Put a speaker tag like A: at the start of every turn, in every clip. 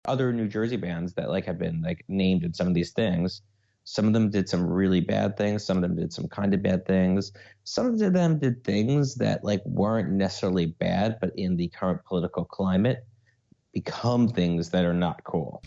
A: Other New Jersey bands that like have been like named in some of these things. Some of them did some really bad things. Some of them did some kind of bad things. Some of them did things that like weren't necessarily bad, but in the current political climate become things that are not cool.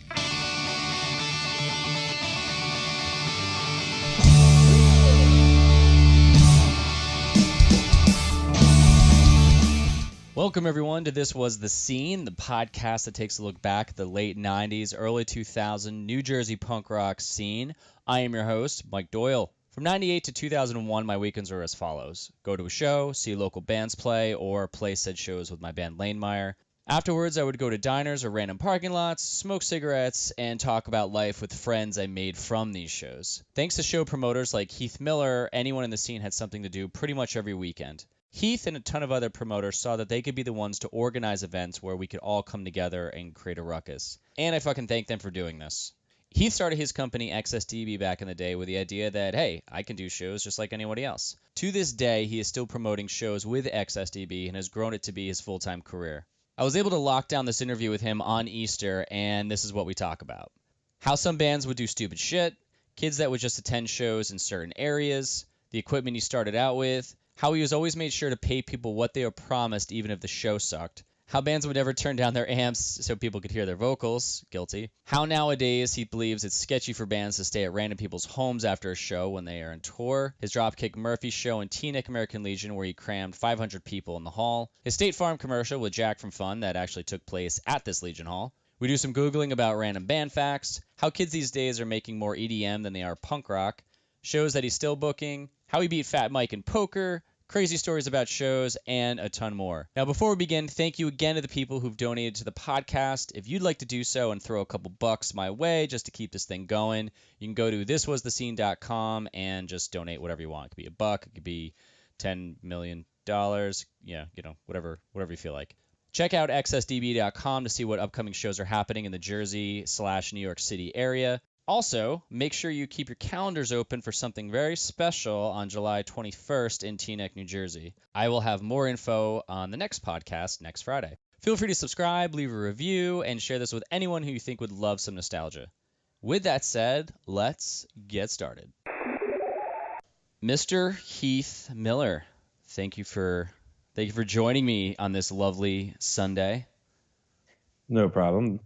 B: Welcome, everyone, to This Was the Scene, the podcast that takes a look back at the late 90s, early 2000 New Jersey punk rock scene. I am your host, Mike Doyle. From 98 to 2001, my weekends are as follows. Go to a show, see local bands play, or play said shows with my band Lanemeyer. Afterwards, I would go to diners or random parking lots, smoke cigarettes, and talk about life with friends I made from these shows. Thanks to show promoters like Heath Miller, anyone in the scene had something to do pretty much every weekend. Heath and a ton of other promoters saw that they could be the ones to organize events where we could all come together and create a ruckus. And I fucking thank them for doing this. Heath started his company XSDB back in the day with the idea that, hey, I can do shows just like anybody else. To this day, he is still promoting shows with XSDB and has grown it to be his full-time career. I was able to lock down this interview with him on Easter, and this is what we talk about. How some bands would do stupid shit, kids that would just attend shows in certain areas, the equipment he started out with, how he was always made sure to pay people what they were promised even if the show sucked. How bands would never turn down their amps so people could hear their vocals. Guilty. How nowadays he believes it's sketchy for bands to stay at random people's homes after a show when they are on tour. His Dropkick Murphys show in Teaneck American Legion where he crammed 500 people in the hall. His State Farm commercial with Jack from Fun that actually took place at this Legion Hall. We do some Googling about random band facts. How kids these days are making more EDM than they are punk rock. Shows that he's still booking, how he beat Fat Mike in poker, crazy stories about shows, and a ton more. Now, before we begin, thank you again to the people who've donated to the podcast. If you'd like to do so and throw a couple bucks my way just to keep this thing going, you can go to thiswasthescene.com and just donate whatever you want. It could be a buck, it could be $10 million, whatever you feel like. Check out xsdb.com to see what upcoming shows are happening in the Jersey/New York City area. Also, make sure you keep your calendars open for something very special on July 21st in Teaneck, New Jersey. I will have more info on the next podcast next Friday. Feel free to subscribe, leave a review, and share this with anyone who you think would love some nostalgia. With that said, let's get started. Mr. Heath Miller, thank you for joining me on this lovely Sunday.
A: No problem.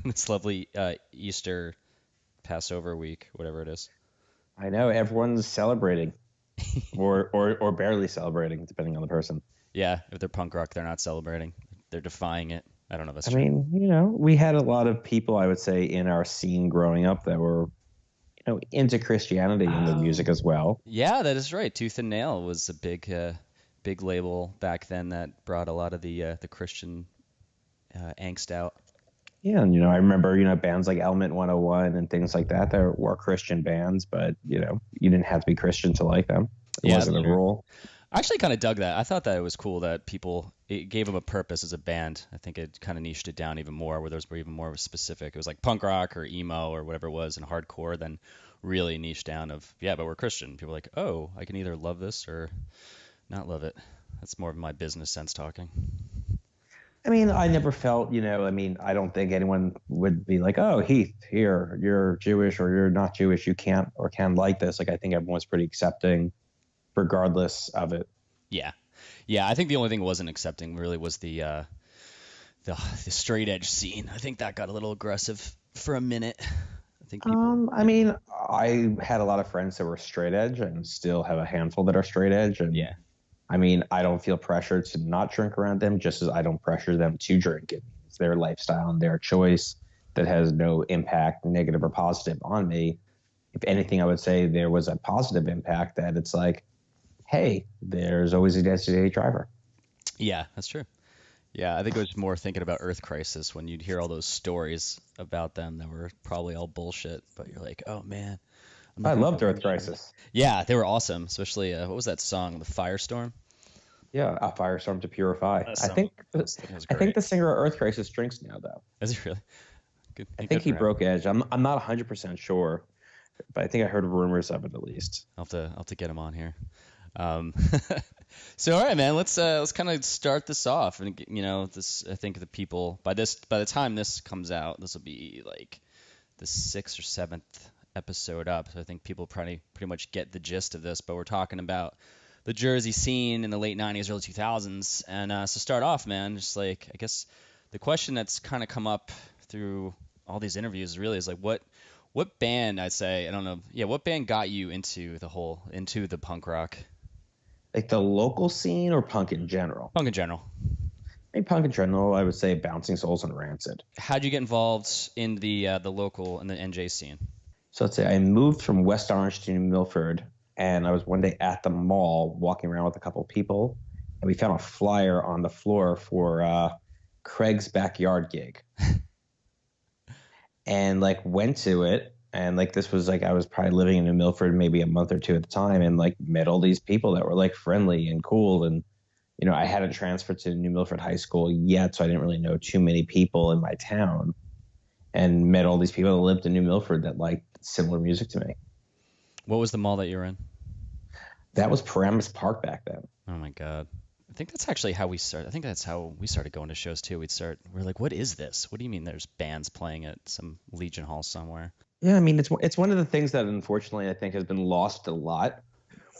B: This lovely Easter Passover week, whatever it is.
A: I know everyone's celebrating, or barely celebrating, depending on the person.
B: Yeah, if they're punk rock, they're not celebrating. They're defying it. I don't know if that's
A: true.
B: I
A: mean, we had a lot of people, I would say, in our scene growing up that were, into Christianity and the music as well.
B: Yeah, that is right. Tooth and Nail was a big label back then that brought a lot of the Christian angst out.
A: Yeah, and I remember bands like Element 101 and things like that were Christian bands, but you didn't have to be Christian to like them. It wasn't a rule.
B: I actually kind of dug that. I thought that it was cool that it gave them a purpose as a band. I think it kind of niched it down even more, where those were even more specific. It was like punk rock or emo or whatever it was, and hardcore, then really niche down of, yeah, but we're Christian. People are like, oh, I can either love this or not love it. That's more of my business sense talking.
A: I mean, I never felt, I don't think anyone would be like, oh, Heath, here, you're Jewish or you're not Jewish. You can't or can like this. Like, I think everyone's pretty accepting regardless of it.
B: Yeah. Yeah, I think the only thing wasn't accepting really was the straight edge scene. I think that got a little aggressive for a minute. I think people...
A: I had a lot of friends that were straight edge and still have a handful that are straight edge. And
B: yeah.
A: I don't feel pressure to not drink around them, just as I don't pressure them to drink it. It's their lifestyle and their choice that has no impact, negative or positive, on me. If anything, I would say there was a positive impact that it's like, hey, there's always a designated driver.
B: Yeah, that's true. Yeah, I think it was more thinking about Earth Crisis when you'd hear all those stories about them that were probably all bullshit, but you're like, oh, man.
A: I loved Earth Crisis.
B: Yeah, they were awesome, especially, what was that song, The Firestorm?
A: Yeah, A Firestorm to Purify. I think the singer of Earth Crisis drinks now, though.
B: Is he really? Good.
A: I think he broke edge. I'm not 100% sure, but I think I heard rumors of it at least.
B: I'll have to get him on here. So all right, man, let's kind of start this off, and this, I think the people by the time this comes out, this will be like the 6th or 7th episode up. So I think people pretty much get the gist of this. But we're talking about the Jersey scene in the late '90s, early 2000s, and so start off, man. Just like, I guess the question that's kind of come up through all these interviews really is like, what band, I'd say, I don't know, yeah, what band got you into the punk rock?
A: Like the local scene or punk in general?
B: Punk in general.
A: Maybe punk in general, I would say Bouncing Souls and Rancid.
B: How'd you get involved in the local and the NJ scene?
A: So let's say I moved from West Orange to New Milford, and I was one day at the mall walking around with a couple of people, and we found a flyer on the floor for Craig's backyard gig. And like went to it, and like this was like I was probably living in New Milford maybe a month or two at the time, and like met all these people that were like friendly and cool. And I hadn't transferred to New Milford High School yet, so I didn't really know too many people in my town, and met all these people that lived in New Milford that liked similar music to me.
B: What was the mall that you were in?
A: That was Paramus Park back then.
B: Oh my God. I think that's actually how we started. I think that's how we started going to shows too. We're like, what is this? What do you mean there's bands playing at some Legion Hall somewhere?
A: Yeah, I mean, it's one of the things that unfortunately I think has been lost a lot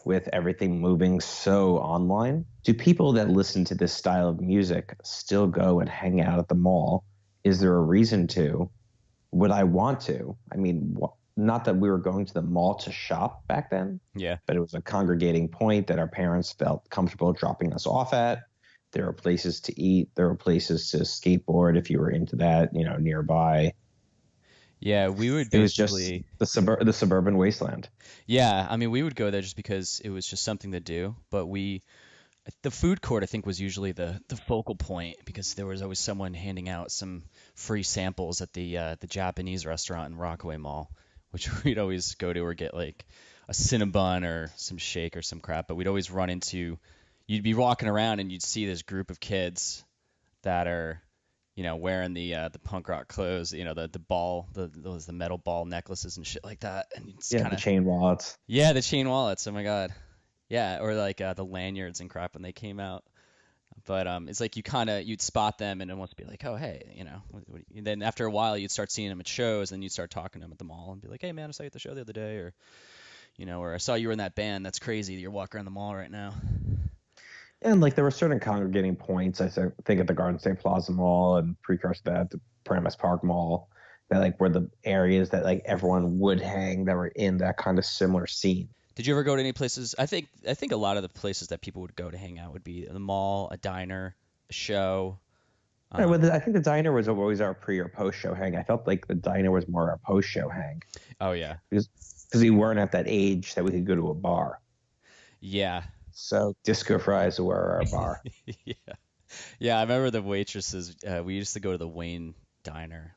A: with everything moving so online. Do people that listen to this style of music still go and hang out at the mall? Is there a reason to? Would I want to? I mean, not that we were going to the mall to shop back then.
B: Yeah.
A: But it was a congregating point that our parents felt comfortable dropping us off at. There were places to eat. There were places to skateboard if you were into that, nearby.
B: Yeah, we would
A: basically. It was just the suburban wasteland.
B: Yeah, I mean, we would go there just because it was just something to do. But the food court, I think, was usually the focal point because there was always someone handing out some free samples at the Japanese restaurant in Rockaway Mall, which we'd always go to or get like a Cinnabon or some shake or some crap. But we'd always run into, you'd be walking around and you'd see this group of kids that are, wearing the punk rock clothes, the ball, the metal ball necklaces and shit like that. And it's
A: the chain wallets.
B: Yeah, the chain wallets. Oh my God. Yeah, or like the lanyards and crap when they came out. But it's like you'd spot them and almost be like, oh, hey, And then after a while, you'd start seeing them at shows, and you'd start talking to them at the mall and be like, hey, man, I saw you at the show the other day, or, or I saw you were in that band. That's crazy that you're walking around the mall right now.
A: And like there were certain congregating points, I think at the Garden State Plaza Mall and precursor to that, the Paramus Park Mall, that like were the areas that like everyone would hang that were in that kind of similar scene.
B: Did you ever go to any places? I think a lot of the places that people would go to hang out would be the mall, a diner, a show.
A: Yeah, well, I think the diner was always our pre or post show hang. I felt like the diner was more our post show hang.
B: Oh yeah,
A: because we weren't at that age that we could go to a bar.
B: Yeah.
A: So Disco Fries were our bar.
B: Yeah. I remember the waitresses. We used to go to the Wayne Diner.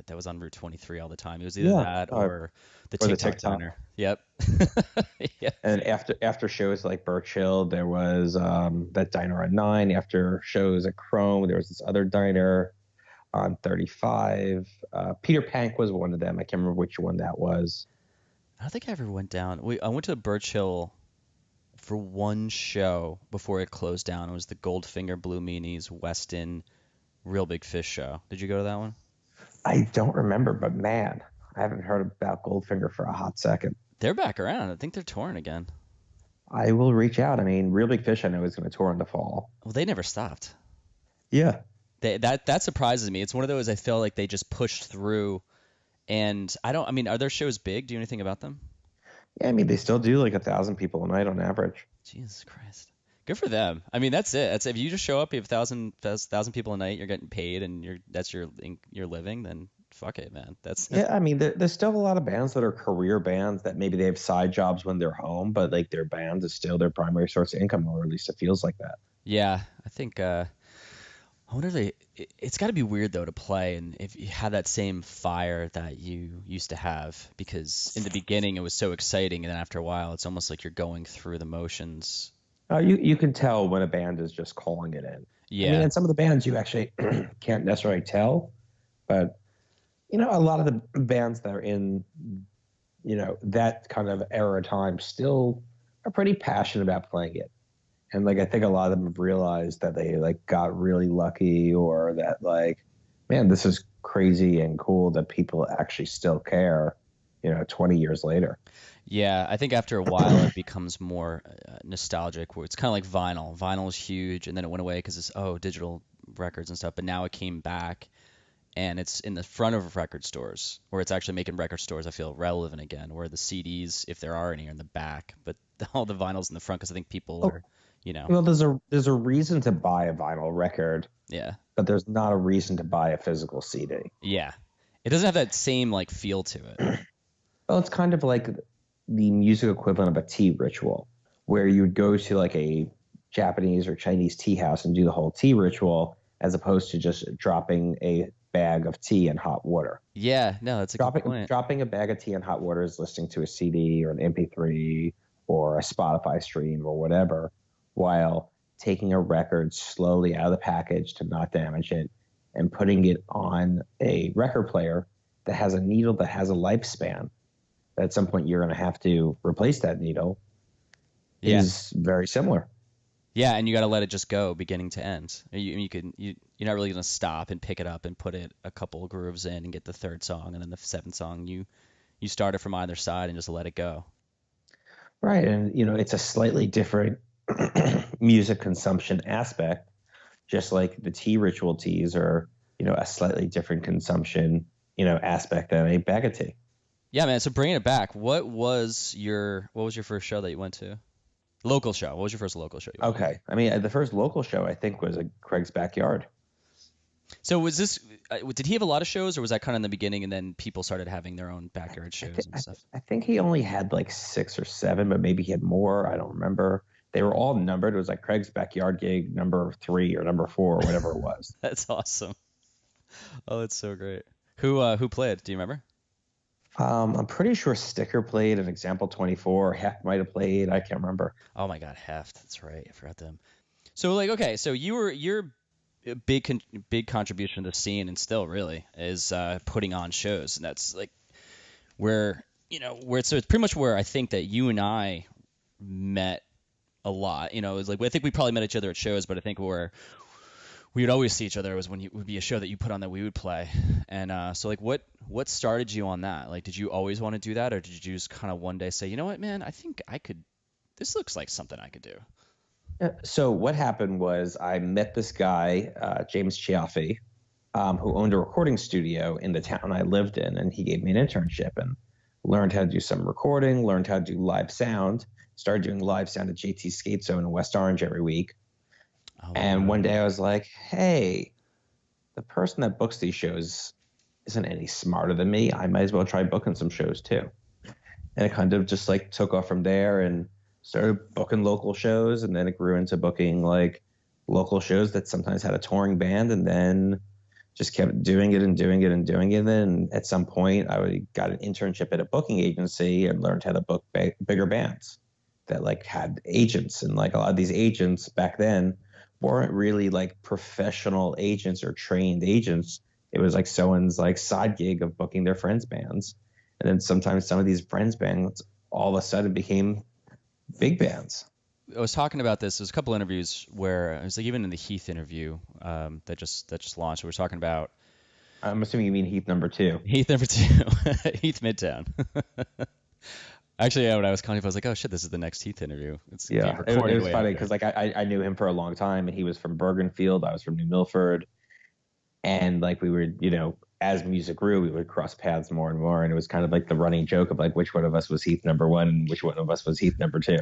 B: That was on Route 23 all the time. It was either that or the TikTok Diner. Yep.
A: Yeah. And after shows like Birch Hill, there was that diner on 9. After shows at Chrome, there was this other diner on 35. Peter Pank was one of them. I can't remember which one that was.
B: I don't think I ever went down. I went to Birch Hill for one show before it closed down. It was the Goldfinger, Blue Meanies, Weston, Real Big Fish show. Did you go to that one?
A: I don't remember, but man, I haven't heard about Goldfinger for a hot second.
B: They're back around. I think they're touring again.
A: I will reach out. I mean, Real Big Fish I know is going to tour in the fall.
B: Well, they never stopped.
A: Yeah.
B: That surprises me. It's one of those I feel like they just pushed through. And are their shows big? Do you know anything about them?
A: Yeah, I mean, they still do like 1,000 people a night on average.
B: Jesus Christ. Good for them. I mean, that's it. If you just show up, you have 1,000 people a night, you're getting paid, and that's your living, then fuck it, man.
A: Yeah, I mean, there's still a lot of bands that are career bands that maybe they have side jobs when they're home, but like their band is still their primary source of income, or at least it feels like that.
B: Yeah, I think I wonder it's got to be weird though to play and if you have that same fire that you used to have, because in the beginning it was so exciting, and then after a while it's almost like you're going through the motions.
A: You can tell when a band is just calling it in.
B: Yeah.
A: I mean, in some of the bands you actually can't necessarily tell, but a lot of the bands that are in that kind of era time still are pretty passionate about playing it. And like I think a lot of them have realized that they like got really lucky, or that like, man, this is crazy and cool that people actually still care, 20 years later.
B: Yeah, I think after a while it becomes more nostalgic, where it's kind of like vinyl. Vinyl is huge, and then it went away because it's digital records and stuff. But now it came back, and it's in the front of record stores, where it's actually making record stores I feel relevant again. Where the CDs, if there are any, are in the back, but all the vinyls in the front because I think people
A: Oh,
B: are,
A: well, there's a reason to buy a vinyl record,
B: yeah,
A: but there's not a reason to buy a physical CD.
B: yeah. It doesn't have that same like feel to it.
A: Well, it's kind of like the music equivalent of a tea ritual, where you'd go to like a Japanese or Chinese tea house and do the whole tea ritual, as opposed to just dropping a bag of tea in hot water.
B: Yeah, no, that's a good point.
A: Dropping a bag of tea in hot water is listening to a CD or an MP3 or a Spotify stream or whatever, while taking a record slowly out of the package to not damage it and putting it on a record player that has a needle that has a lifespan. At some point, you're going to have to replace that needle.
B: Yeah.
A: Is very similar.
B: Yeah, and you got to let it just go beginning to end. You're not really going to stop and pick it up and put it a couple of grooves in and get the third song, and then the seventh song you start it from either side and just let it go.
A: Right, and it's a slightly different music consumption aspect, just like the tea ritual teas are, a slightly different consumption, aspect than a bag of tea.
B: Yeah, man. So bringing it back, what was your first show that you went to? Local show. What was your first local show you went to?
A: Okay. I mean, the first local show I think was at Craig's backyard.
B: So was this? Did he have a lot of shows, or was that kind of in the beginning, and then people started having their own backyard shows and stuff?
A: I think he only had like 6 or 7, but maybe he had more. I don't remember. They were all numbered. It was like Craig's backyard gig number 3 or number 4 or whatever it was.
B: That's awesome. Oh, that's so great. Who played? Do you remember?
A: I'm pretty sure Sticker played, an Example 24. Heck might have played. I can't remember.
B: Oh my God, Heft. That's right. I forgot them. So like, okay, so you're a big contribution to the scene, and still really is putting on shows, and that's like where it's pretty much where I think that you and I met a lot. It's like I think we probably met each other at shows, but I think where we would always see each other was when it would be a show that you put on that we would play. And so like what started you on that? Like, did you always want to do that, or did you just kind of one day say, you know what, man, I think this looks like something I could do?
A: So what happened was I met this guy, James Chiaffi, who owned a recording studio in the town I lived in, and he gave me an internship and learned how to do some recording, learned how to do live sound, started doing live sound at JT's Skate Zone in West Orange every week. And one day I was like, hey, the person that books these shows isn't any smarter than me. I might as well try booking some shows too. And it kind of just like took off from there and started booking local shows. And then it grew into booking like local shows that sometimes had a touring band, and then just kept doing it and doing it and doing it. And then at some point I got an internship at a booking agency and learned how to book bigger bands that like had agents. And like a lot of these agents back then weren't really like professional agents or trained agents. It was like someone's like side gig of booking their friends' bands. And then sometimes some of these friends' bands all of a sudden became big bands.
B: I was talking about this. There's a couple interviews where it was like even in the Heath interview that just launched, we were talking about.
A: I'm assuming you mean Heath number 2.
B: Heath number 2, Heath Midtown. Actually, yeah, when I was calling, I was like, "Oh shit, this is the next Heath interview."
A: It was funny because like I knew him for a long time, and he was from Bergenfield. I was from New Milford, and like we were, as music grew, we would cross paths more and more, and it was kind of like the running joke of like which one of us was Heath number 1 and which one of us was Heath number 2.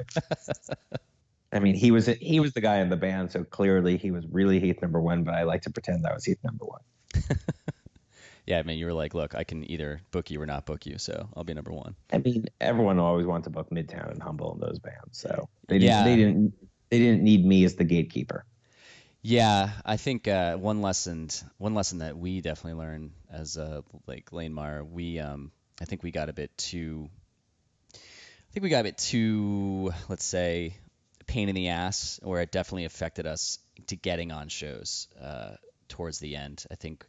A: I mean, he was the guy in the band, so clearly he was really Heath number 1, but I like to pretend I was Heath number 1.
B: Yeah, I mean, you were like, look, I can either book you or not book you, so I'll be number 1.
A: I mean, everyone always wanted to book Midtown and Humble in those bands, so they didn't need me as the gatekeeper.
B: Yeah, I think one lesson that we definitely learned as like Lane Meyer, I think we got a bit too, let's say, pain in the ass, where it definitely affected us to getting on shows towards the end. I think.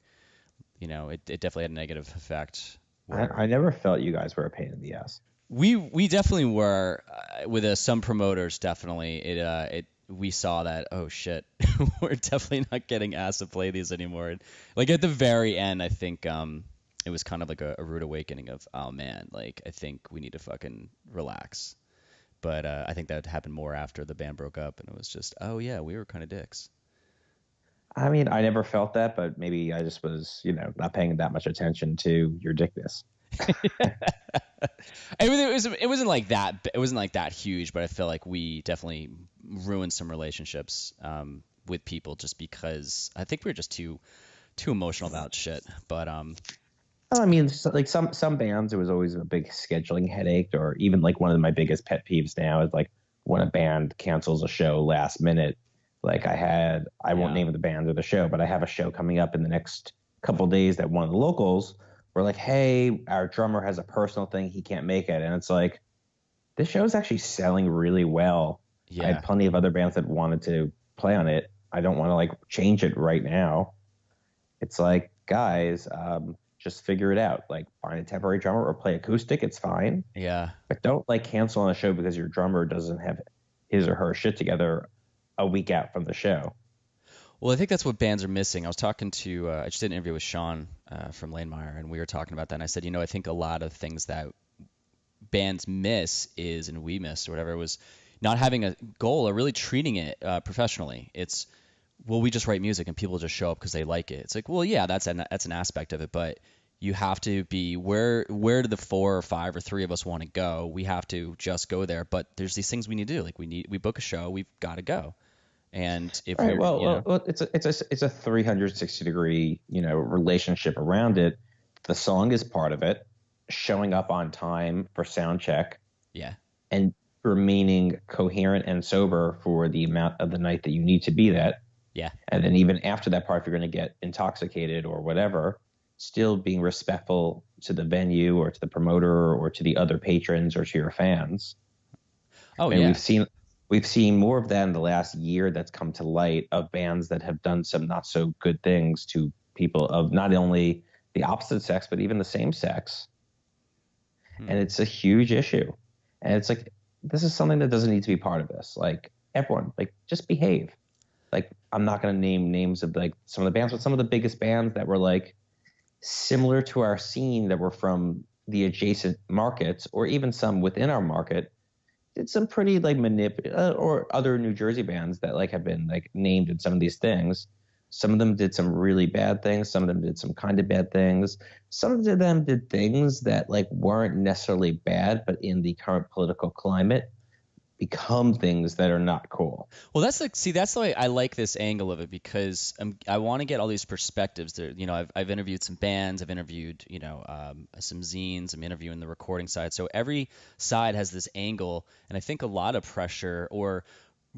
B: It definitely had a negative effect.
A: I never felt you guys were a pain in the ass.
B: We definitely were with some promoters. Definitely, we saw that, oh shit, we're definitely not getting asked to play these anymore. Like at the very end, I think it was kind of like a rude awakening of, oh man, like I think we need to fucking relax. But I think that happened more after the band broke up, and it was just, oh yeah, we were kind of dicks.
A: I mean, I never felt that, but maybe I just was, not paying that much attention to your dickness.
B: It wasn't like that. It wasn't like that huge, but I feel like we definitely ruined some relationships with people just because I think we were just too emotional about shit. But
A: I mean, like some bands, it was always a big scheduling headache, or even like one of my biggest pet peeves now is like when a band cancels a show last minute. Like I won't name the band or the show, but I have a show coming up in the next couple of days that one of the locals were like, hey, our drummer has a personal thing, he can't make it. And it's like, this show is actually selling really well.
B: Yeah.
A: I had plenty of other bands that wanted to play on it. I don't want to like change it right now. It's like, guys, just figure it out. Like find a temporary drummer or play acoustic. It's fine.
B: Yeah.
A: But don't like cancel on a show because your drummer doesn't have his or her shit together a week out from the show.
B: Well, I think that's what bands are missing. I was talking to, I just did an interview with Sean from Lanemeyer, and we were talking about that. And I said, I think a lot of things that bands miss is, and we missed or whatever, was not having a goal or really treating it professionally. It's, well, we just write music and people just show up because they like it. It's like, well, yeah, that's an aspect of it, but you have to be where do the 4 or 5 or 3 of us want to go? We have to just go there. But there's these things we need to do. Like we book a show, we've got to go. And if
A: right, well, it's a 360-degree relationship around it. The song is part of it. Showing up on time for sound check.
B: Yeah.
A: And remaining coherent and sober for the amount of the night that you need to be that.
B: Yeah.
A: And then even after that part, if you're going to get intoxicated or whatever, still being respectful to the venue or to the promoter or to the other patrons or to your fans.
B: Oh,
A: and
B: yeah.
A: We've seen more of that in the last year that's come to light of bands that have done some not so good things to people of not only the opposite sex, but even the same sex. And it's a huge issue. And it's like, this is something that doesn't need to be part of this. Like everyone, like just behave. Like I'm not going to name names of like some of the bands, but some of the biggest bands that were like similar to our scene that were from the adjacent markets or even some within our market did some pretty like or other New Jersey bands that like have been like named in some of these things. Some of them did some really bad things. Some of them did some kind of bad things. Some of them did things that like weren't necessarily bad, but in the current political climate become things that are not cool.
B: Well, that's the way I like this angle of it, because I want to get all these perspectives. There, I've interviewed some bands, I've interviewed, some zines, I'm interviewing the recording side. So every side has this angle, and I think a lot of pressure, or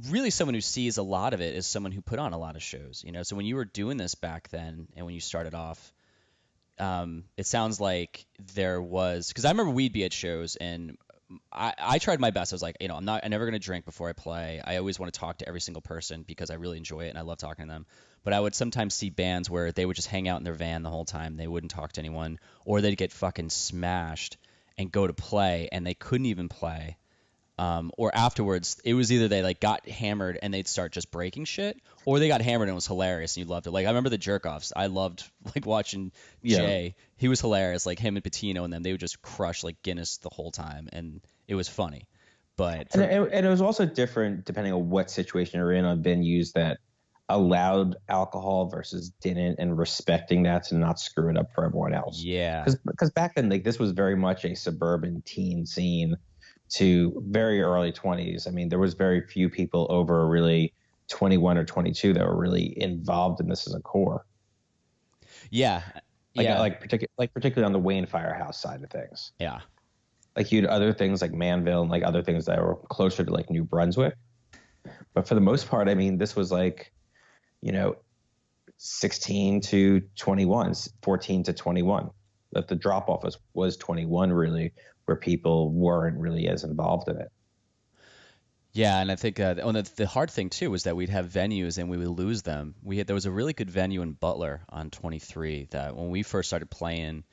B: really someone who sees a lot of it, is someone who put on a lot of shows. So when you were doing this back then, and when you started off, it sounds like there was, because I remember we'd be at shows and I tried my best. I was like, I'm never going to drink before I play. I always want to talk to every single person because I really enjoy it and I love talking to them. But I would sometimes see bands where they would just hang out in their van the whole time. They wouldn't talk to anyone, or they'd get fucking smashed and go to play and they couldn't even play. Or afterwards, it was either they like got hammered and they'd start just breaking shit, or they got hammered and it was hilarious and you loved it. Like I remember the Jerk Offs. I loved like watching Jay. He was hilarious. Like him and Patino and them, they would just crush like Guinness the whole time, and it was funny. But
A: and it was also different depending on what situation you're in on venues that allowed alcohol versus didn't, and respecting that to not screw it up for everyone else.
B: Yeah,
A: because back then, like this was very much a suburban teen scene to very early 20s. I mean, there was very few people over really 21 or 22 that were really involved in this as a core.
B: Yeah.
A: Particularly on the Wayne Firehouse side of things.
B: Yeah.
A: Like you had other things like Manville and like other things that were closer to like New Brunswick. But for the most part, I mean, this was like, 16 to 21, 14 to 21. That the drop off was 21 really, where people weren't really as involved in it.
B: Yeah, and I think the hard thing too was that we'd have venues and we would lose them. There was a really good venue in Butler on 23 that when we first started playing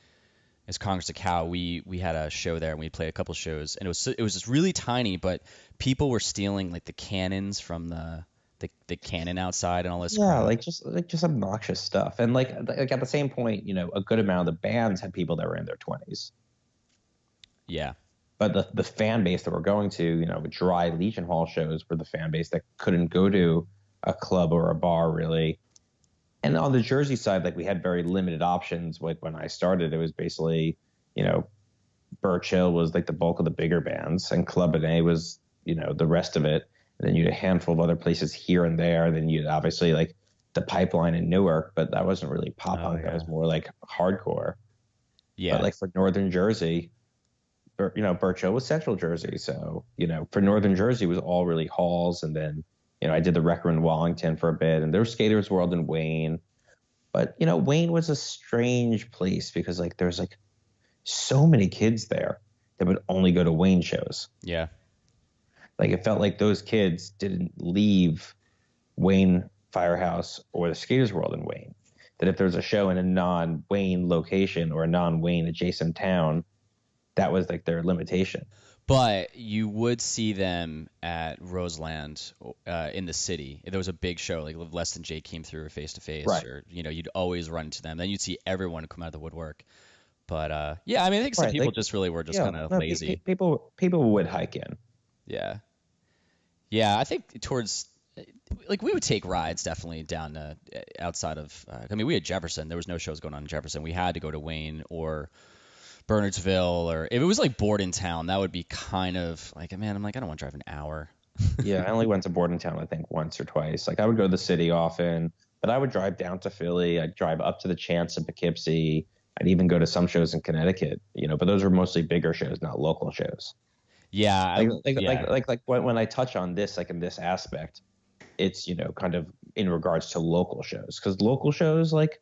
B: as Congress of Cow, we had a show there and we played a couple shows, and it was just really tiny, but people were stealing like the cannons from the the cannon outside and all this
A: Yeah,
B: crap.
A: just obnoxious stuff. And like at the same point, a good amount of the bands had people that were in their 20s.
B: Yeah.
A: But the fan base that we're going to, dry Legion Hall shows were the fan base that couldn't go to a club or a bar really. And on the Jersey side, like we had very limited options. Like when I started, it was basically, Birch Hill was like the bulk of the bigger bands, and Club A was, the rest of it. And then you had a handful of other places here and there. Then you'd obviously like the Pipeline in Newark, but that wasn't really pop punk. That was more like hardcore.
B: Yeah.
A: But like for Northern Jersey, Birch Hill was Central Jersey. So, for Northern Jersey, it was all really halls. And then, I did the Wrecker in Wallington for a bit, and there was Skaters World in Wayne. But, Wayne was a strange place because like there's like so many kids there that would only go to Wayne shows.
B: Yeah.
A: Like it felt like those kids didn't leave Wayne Firehouse or the Skaters World in Wayne. That if there was a show in a non-Wayne location or a non-Wayne adjacent town, that was like their limitation.
B: But you would see them at Roseland in the city. If there was a big show, like Less Than Jake came through face to face, or you'd always run into them. Then you'd see everyone come out of the woodwork. But yeah, I mean, I think some people just really were just kind of lazy.
A: People would hike in.
B: Yeah, yeah. I think towards like we would take rides definitely down to outside of. I mean, we had Jefferson. There was no shows going on in Jefferson. We had to go to Wayne or Bernardsville, or if it was like Bordentown, that would be kind of like, man, I'm like, I don't want to drive an hour.
A: Yeah, I only went to Bordentown, I think, once or twice. Like I would go to the city often, but I would drive down to Philly. I'd drive up to the Chance in Poughkeepsie. I'd even go to some shows in Connecticut, but those were mostly bigger shows, not local shows.
B: Yeah.
A: Like when I touch on this, like in this aspect, it's, kind of in regards to local shows, because local shows, like,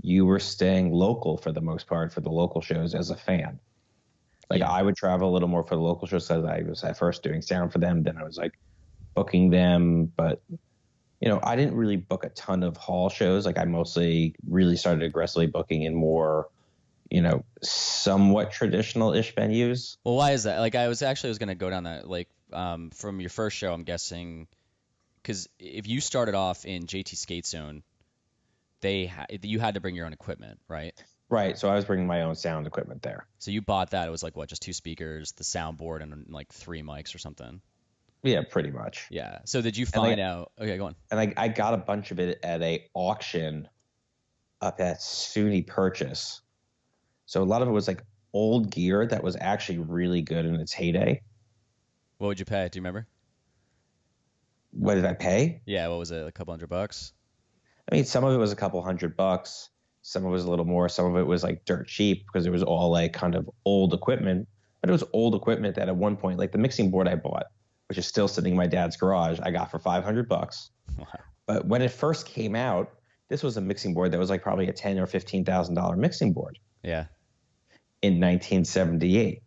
A: you were staying local for the most part for the local shows as a fan. Like I would travel a little more for the local shows because I was at first doing sound for them. Then I was like booking them. But, I didn't really book a ton of hall shows. Like I mostly really started aggressively booking in more, somewhat traditional-ish venues.
B: Well, why is that? Like I was going to go down that, like from your first show, I'm guessing, because if you started off in JT Skate Zone, you had to bring your own equipment, right?
A: Right. So I was bringing my own sound equipment there.
B: So you bought that. It was like what, just 2 speakers, the soundboard, and like 3 mics or something.
A: Yeah, pretty much.
B: Yeah. So did you find out? Okay, go on.
A: And I got a bunch of it at a auction up at SUNY Purchase. So a lot of it was like old gear that was actually really good in its heyday.
B: What would you pay? Do you remember?
A: What did I pay?
B: Yeah. What was it? A couple $100?
A: I mean, some of it was a couple $100. Some of it was a little more. Some of it was like dirt cheap because it was all like kind of old equipment. But it was old equipment that at one point, like the mixing board I bought, which is still sitting in my dad's garage, I got for $500. Wow. But when it first came out, this was a mixing board that was like probably a $10,000 or $15,000 mixing board.
B: Yeah.
A: In 1978.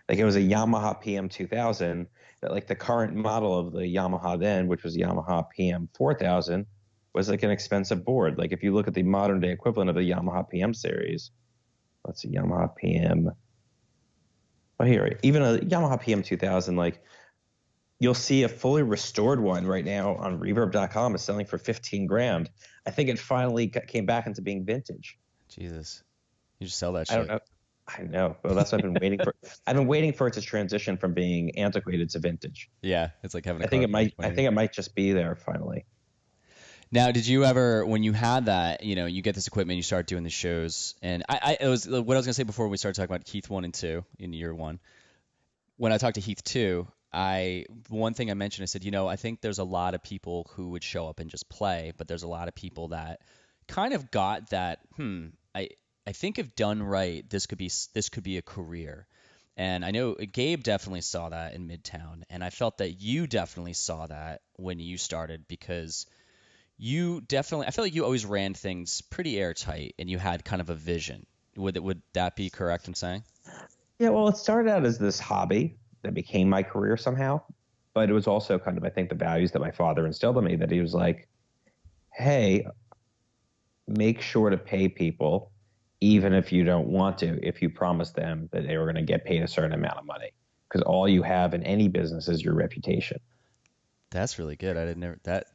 A: Like it was a Yamaha PM 2000 that like the current model of the Yamaha then, which was Yamaha PM 4000, was like an expensive board. Like if you look at the modern day equivalent of the Yamaha PM series, let's see, Yamaha PM. Oh, here, even a Yamaha PM 2000, like you'll see a fully restored one right now on reverb.com is selling for 15 grand. I think it finally came back into being vintage.
B: Jesus. You just sell that shit.
A: I don't know. I know. Well, that's what I've been waiting for. I've been waiting for it to transition from being antiquated to vintage.
B: Yeah, it's like having.
A: I think it might just be there finally.
B: Now, did you ever, when you had that, you get this equipment, you start doing the shows, and it was what I was gonna say before we started talking about Heath 1 and 2 in year 1. When I talked to Heath 2, one thing I mentioned, I said, I think there's a lot of people who would show up and just play, but there's a lot of people that kind of got that. I think if done right, this could be a career. And I know Gabe definitely saw that in Midtown, and I felt that you definitely saw that when you started, because I feel like you always ran things pretty airtight and you had kind of a vision. Would that be correct in saying?
A: Yeah, well, it started out as this hobby that became my career somehow, but it was also kind of, I think, the values that my father instilled in me, that he was like, hey, make sure to pay people even if you don't want to, if you promise them that they were going to get paid a certain amount of money, because all you have in any business is your reputation.
B: That's really good. I didn't know that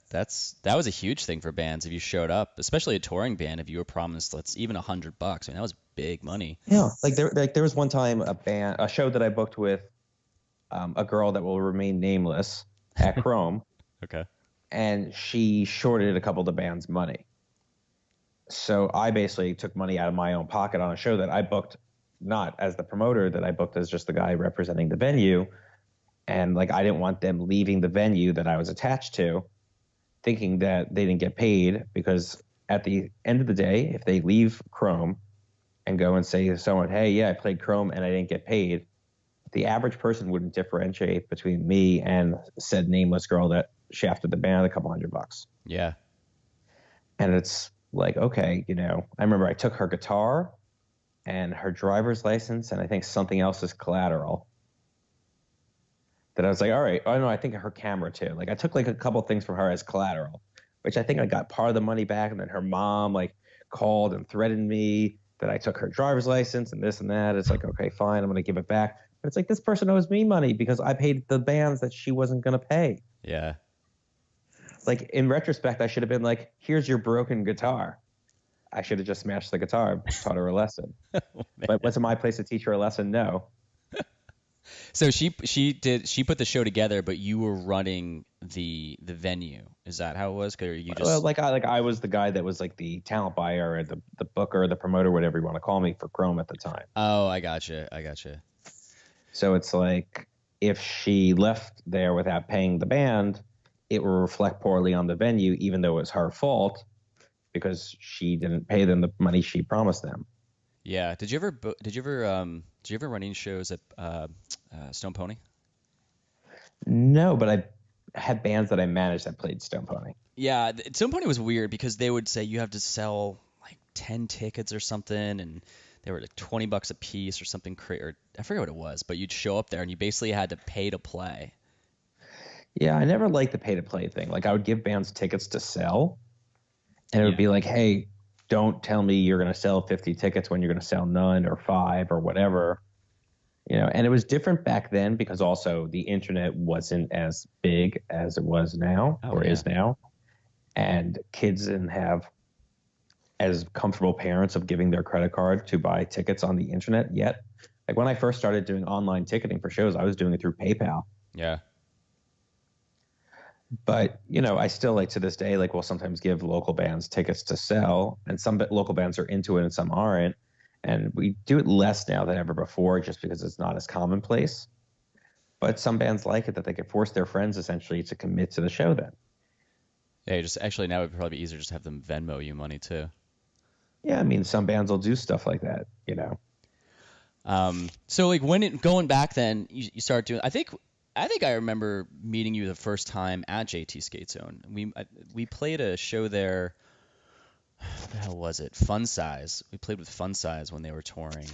B: was a huge thing for bands if you showed up, especially a touring band. If you were promised, let's even $100. I mean, that was big money.
A: Yeah, there was one time a show that I booked with a girl that will remain nameless at Chrome.
B: Okay.
A: And she shorted a couple of the band's money. So I basically took money out of my own pocket on a show that I booked, not as the promoter, that I booked as just the guy representing the venue. And like, I didn't want them leaving the venue that I was attached to thinking that they didn't get paid, because at the end of the day, if they leave Chrome and go and say to someone, hey, yeah, I played Chrome and I didn't get paid, the average person wouldn't differentiate between me and said nameless girl that shafted the band a couple $100.
B: Yeah.
A: And it's like, okay, I remember I took her guitar and her driver's license and I think something else is collateral. That I was like, all right, oh no, I think her camera too. Like I took like a couple things from her as collateral, which I think I got part of the money back. And then her mom like called and threatened me that I took her driver's license and this and that. It's like, okay, fine, I'm going to give it back. But it's like, this person owes me money because I paid the bands that she wasn't going to pay.
B: Yeah.
A: Like in retrospect, I should have been like, here's your broken guitar. I should have just smashed the guitar, taught her a lesson. But was it my place to teach her a lesson? No.
B: So she put the show together, but you were running the venue. Is that how it was? Or you just
A: I was the guy that was like the talent buyer or the booker, the promoter, whatever you want to call me for Chrome at the time.
B: Oh, I gotcha.
A: So it's like if she left there without paying the band, it will reflect poorly on the venue, even though it's her fault because she didn't pay them the money she promised them.
B: Yeah. Did you ever run any shows at Stone Pony?
A: No, but I had bands that I managed that played Stone Pony.
B: Yeah, Stone Pony was weird because they would say you have to sell like 10 tickets or something, and they were like $20 a piece or something or I forget what it was, but you'd show up there and you basically had to pay to play.
A: Yeah, I never liked the pay to play thing. Like I would give bands tickets to sell, and it would be like, hey, don't tell me you're going to sell 50 tickets when you're going to sell none or 5 or whatever. And it was different back then because also the internet wasn't as big as it was now is now. And kids didn't have as comfortable parents of giving their credit card to buy tickets on the internet yet. Like when I first started doing online ticketing for shows, I was doing it through PayPal.
B: Yeah.
A: But, I still like to this day, will sometimes give local bands tickets to sell, and some local bands are into it and some aren't. And we do it less now than ever before just because it's not as commonplace. But some bands like it that they could force their friends essentially to commit to the show then.
B: Yeah, just actually now it would probably be easier just to have them Venmo you money too.
A: Yeah, I mean, some bands will do stuff like that,
B: So like going back then, you start doing, I think I remember meeting you the first time at JT Skate Zone. We played a show there. What the hell was it? Fun Size. We played with Fun Size when they were touring,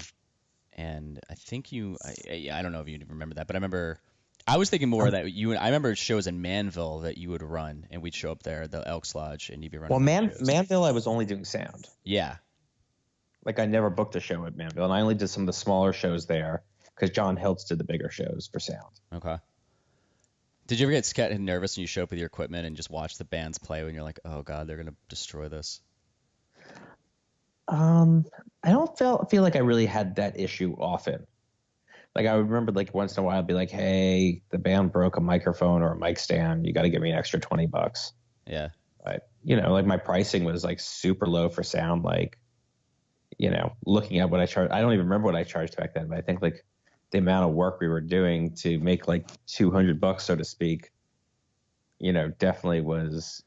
B: and I think I don't know if you remember that, but I was thinking more that I remember shows in Manville that you would run, and we'd show up there, the Elks Lodge, and you'd be running.
A: Well, Manville, I was only doing sound.
B: Yeah.
A: Like I never booked a show at Manville, and I only did some of the smaller shows there because John Hiltz did the bigger shows for sound.
B: Okay. Did you ever get scared and nervous when you show up with your equipment and just watch the bands play when you're like, oh God, they're gonna destroy this?
A: I don't feel like I really had that issue often. Like I remember like once in a while I'd be like, hey, the band broke a microphone or a mic stand. You got to give me an extra $20.
B: Yeah.
A: But, like my pricing was like super low for sound. Like, looking at what I charged, I don't even remember what I charged back then, but I think like the amount of work we were doing to make like $200, so to speak, definitely was,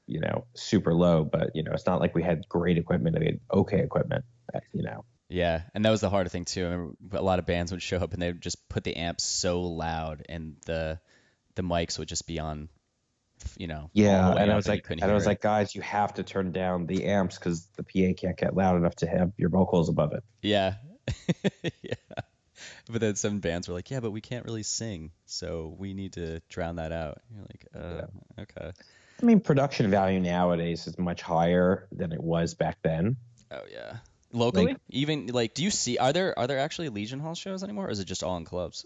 A: super low, but, it's not like we had great equipment. We had okay equipment,
B: Yeah, and that was the harder thing too. I remember a lot of bands would show up and they would just put the amps so loud and the mics would just be on,
A: Yeah, and I was like, guys, you have to turn down the amps because the PA can't get loud enough to have your vocals above it.
B: Yeah. Yeah. But then some bands were like, yeah, but we can't really sing, so we need to drown that out. You're like, okay.
A: I mean, production value nowadays is much higher than it was back then.
B: Oh yeah. Locally, even like, do you see? Are there actually Legion Hall shows anymore, or is it just all in clubs?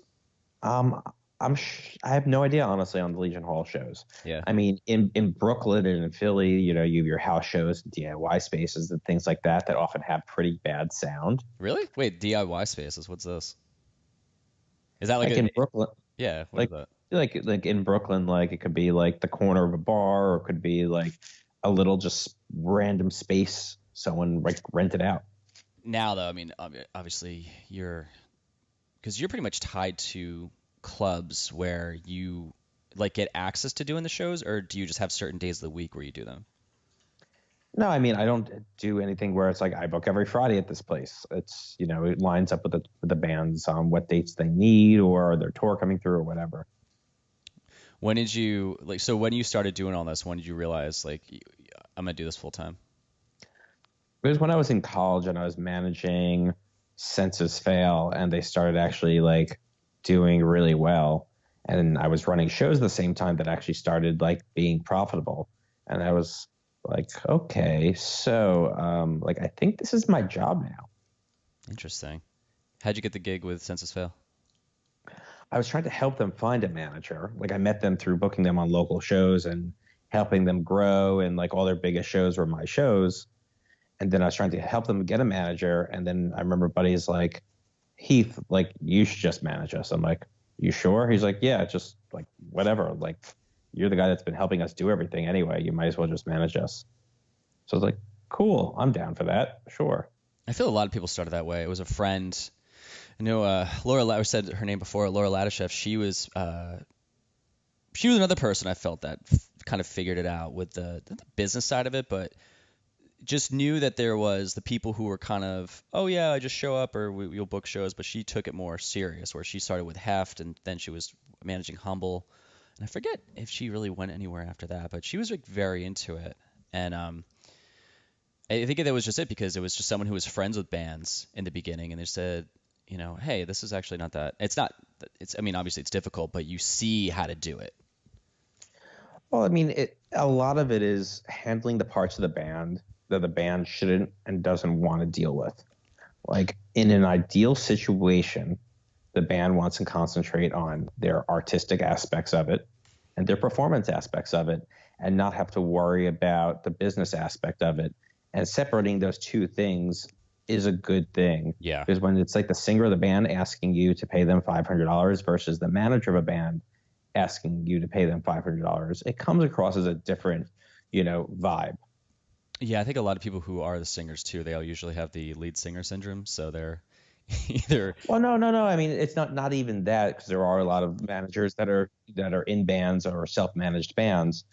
A: I have no idea, honestly, on the Legion Hall shows.
B: Yeah.
A: I mean, in Brooklyn and in Philly, you have your house shows, DIY spaces, and things like that often have pretty bad sound.
B: Really? Wait, DIY spaces. What's this? Is that like
A: Like in Brooklyn,
B: yeah, what is
A: like
B: that?
A: like in Brooklyn, like it could be like the corner of a bar, or it could be like a little just random space someone like rented out.
B: Now though, I mean, obviously because you're pretty much tied to clubs where you like get access to doing the shows, or do you just have certain days of the week where you do them?
A: No, I mean, I don't do anything where it's like I book every Friday at this place. It's, it lines up with the bands on what dates they need or their tour coming through or whatever.
B: When did you so when you started doing all this, when did you realize like I'm gonna do this full time?
A: It was when I was in college and I was managing Census Fail, and they started actually like doing really well. And I was running shows at the same time that actually started like being profitable. And I was like, okay, so like I think this is my job now.
B: Interesting. How'd you get the gig with Census Fail?
A: I was trying to help them find a manager. Like I met them through booking them on local shows and helping them grow, and like all their biggest shows were my shows. And then I was trying to help them get a manager. And then I remember buddies like, Heath, like, you should just manage us. I'm like, you sure? He's like, yeah, just like whatever. Like, you're the guy that's been helping us do everything anyway. You might as well just manage us. So I was like, cool, I'm down for that. Sure.
B: I feel a lot of people started that way. It was a friend. I know Laura. I said her name before. Laura Ladishev. She was another person I felt that kind of figured it out with the business side of it, but just knew that there was the people who were kind of, oh yeah, I just show up or we'll book shows, but she took it more serious, where she started with Heft and then she was managing Humble, and I forget if she really went anywhere after that, but she was like very into it. And I think that was just it, because it was just someone who was friends with bands in the beginning, and they said, hey, this is actually not that. I mean, obviously it's difficult, but you see how to do it.
A: Well, I mean, a lot of it is handling the parts of the band that the band shouldn't and doesn't want to deal with. Like in an ideal situation, the band wants to concentrate on their artistic aspects of it and their performance aspects of it, and not have to worry about the business aspect of it. And separating those two things is a good thing.
B: Yeah.
A: Because when it's like the singer of the band asking you to pay them $500 versus the manager of a band asking you to pay them $500, it comes across as a different, vibe.
B: Yeah, I think a lot of people who are the singers too, they all usually have the lead singer syndrome, so they're either.
A: Well, no. I mean, it's not even that, because there are a lot of managers that are in bands or self-managed bands.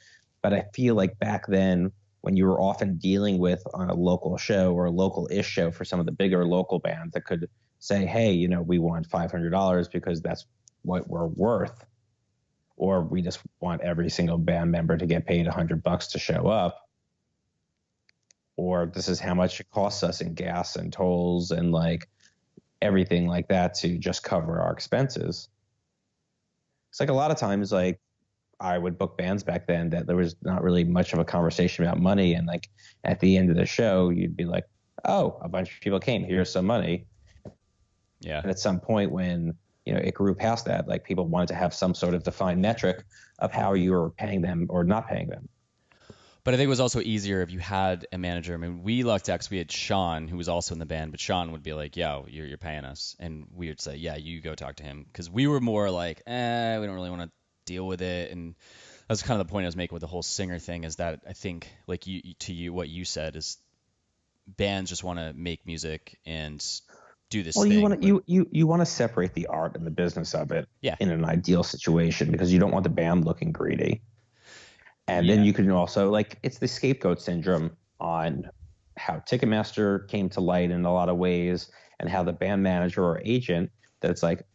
A: But I feel like back then, when you were often dealing with on a local show or a local-ish show for some of the bigger local bands that could say, hey, we want $500 because that's what we're worth, or we just want every single band member to get paid $100 to show up, or this is how much it costs us in gas and tolls and like everything like that to just cover our expenses. It's like a lot of times, like I would book bands back then that there was not really much of a conversation about money. And like at the end of the show, you'd be like, oh, a bunch of people came, here's some money.
B: Yeah.
A: And at some point when, it grew past that, like people wanted to have some sort of defined metric of how you were paying them or not paying them.
B: But I think it was also easier if you had a manager. I mean, we lucked out because we had Sean, who was also in the band, but Sean would be like, yo, you're paying us. And we would say, yeah, you go talk to him. Because we were more like, we don't really want to deal with it. And that's kind of the point I was making with the whole singer thing, is that I think, like what you said is bands just want to make music and do this thing.
A: You want to separate the art and the business of it.
B: Yeah.
A: In an ideal situation, because you don't want the band looking greedy. And then you can also, like, it's the Scapegoat Syndrome on how Ticketmaster came to light in a lot of ways, and how the band manager or agent, that it's like,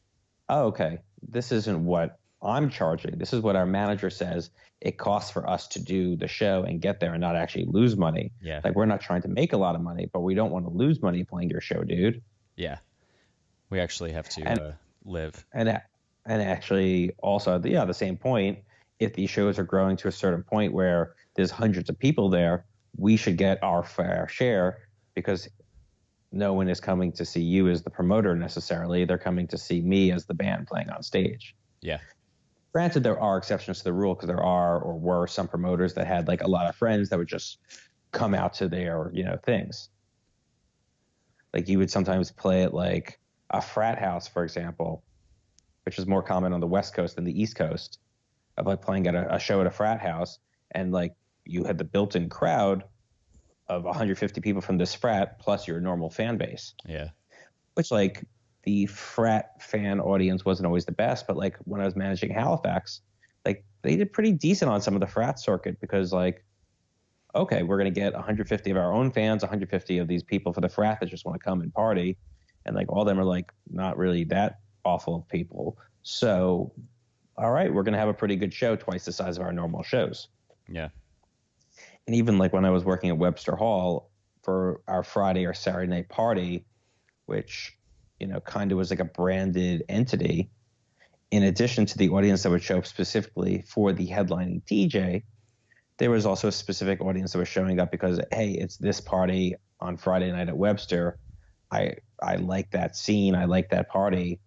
A: oh, okay, this isn't what I'm charging. This is what our manager says it costs for us to do the show and get there and not actually lose money.
B: Yeah.
A: Like, we're not trying to make a lot of money, but we don't want to lose money playing your show, dude.
B: Yeah. We actually have to live.
A: And actually also, the same point, if these shows are growing to a certain point where there's hundreds of people there, we should get our fair share, because no one is coming to see you as the promoter necessarily. They're coming to see me as the band playing on stage.
B: Yeah.
A: Granted, there are exceptions to the rule because there are or were some promoters that had like a lot of friends that would just come out to their, things. Like you would sometimes play at like a frat house, for example, which is more common on the West Coast than the East Coast, of like playing at a show at a frat house, and like you had the built-in crowd of 150 people from this frat plus your normal fan base.
B: Yeah.
A: Which like the frat fan audience wasn't always the best, but like when I was managing Halifax, like they did pretty decent on some of the frat circuit because like, okay, we're going to get 150 of our own fans, 150 of these people for the frat that just want to come and party. And like all of them are like not really that awful of people. So, all right, we're going to have a pretty good show, twice the size of our normal shows.
B: Yeah.
A: And even like when I was working at Webster Hall for our Friday or Saturday night party, which, kind of was like a branded entity, in addition to the audience that would show up specifically for the headlining DJ, there was also a specific audience that was showing up because, hey, it's this party on Friday night at Webster. I like that scene. I like that party,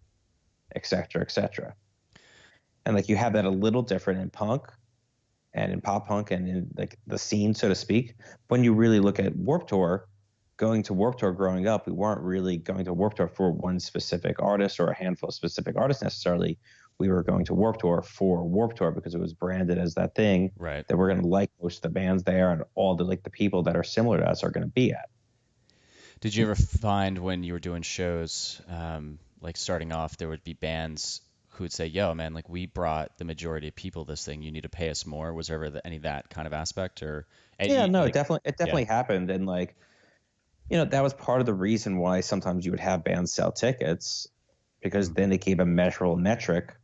A: et cetera, et cetera. And like you have that a little different in punk and in pop punk and in like the scene, so to speak. When you really look at Warped Tour, going to Warped Tour growing up, we weren't really going to Warped Tour for one specific artist or a handful of specific artists necessarily. We were going to Warped Tour for Warped Tour because it was branded as that thing
B: right.
A: that we're going to like most of the bands there and all the like the people that are similar to us are going to be at.
B: Did you ever find when you were doing shows, like starting off, there would be bands who would say, yo, man, like we brought the majority of people this thing, you need to pay us more? Was there ever any of that kind of aspect? Or
A: Yeah, no,
B: like,
A: it definitely happened. And like, that was part of the reason why sometimes you would have bands sell tickets, because then it gave a measurable metric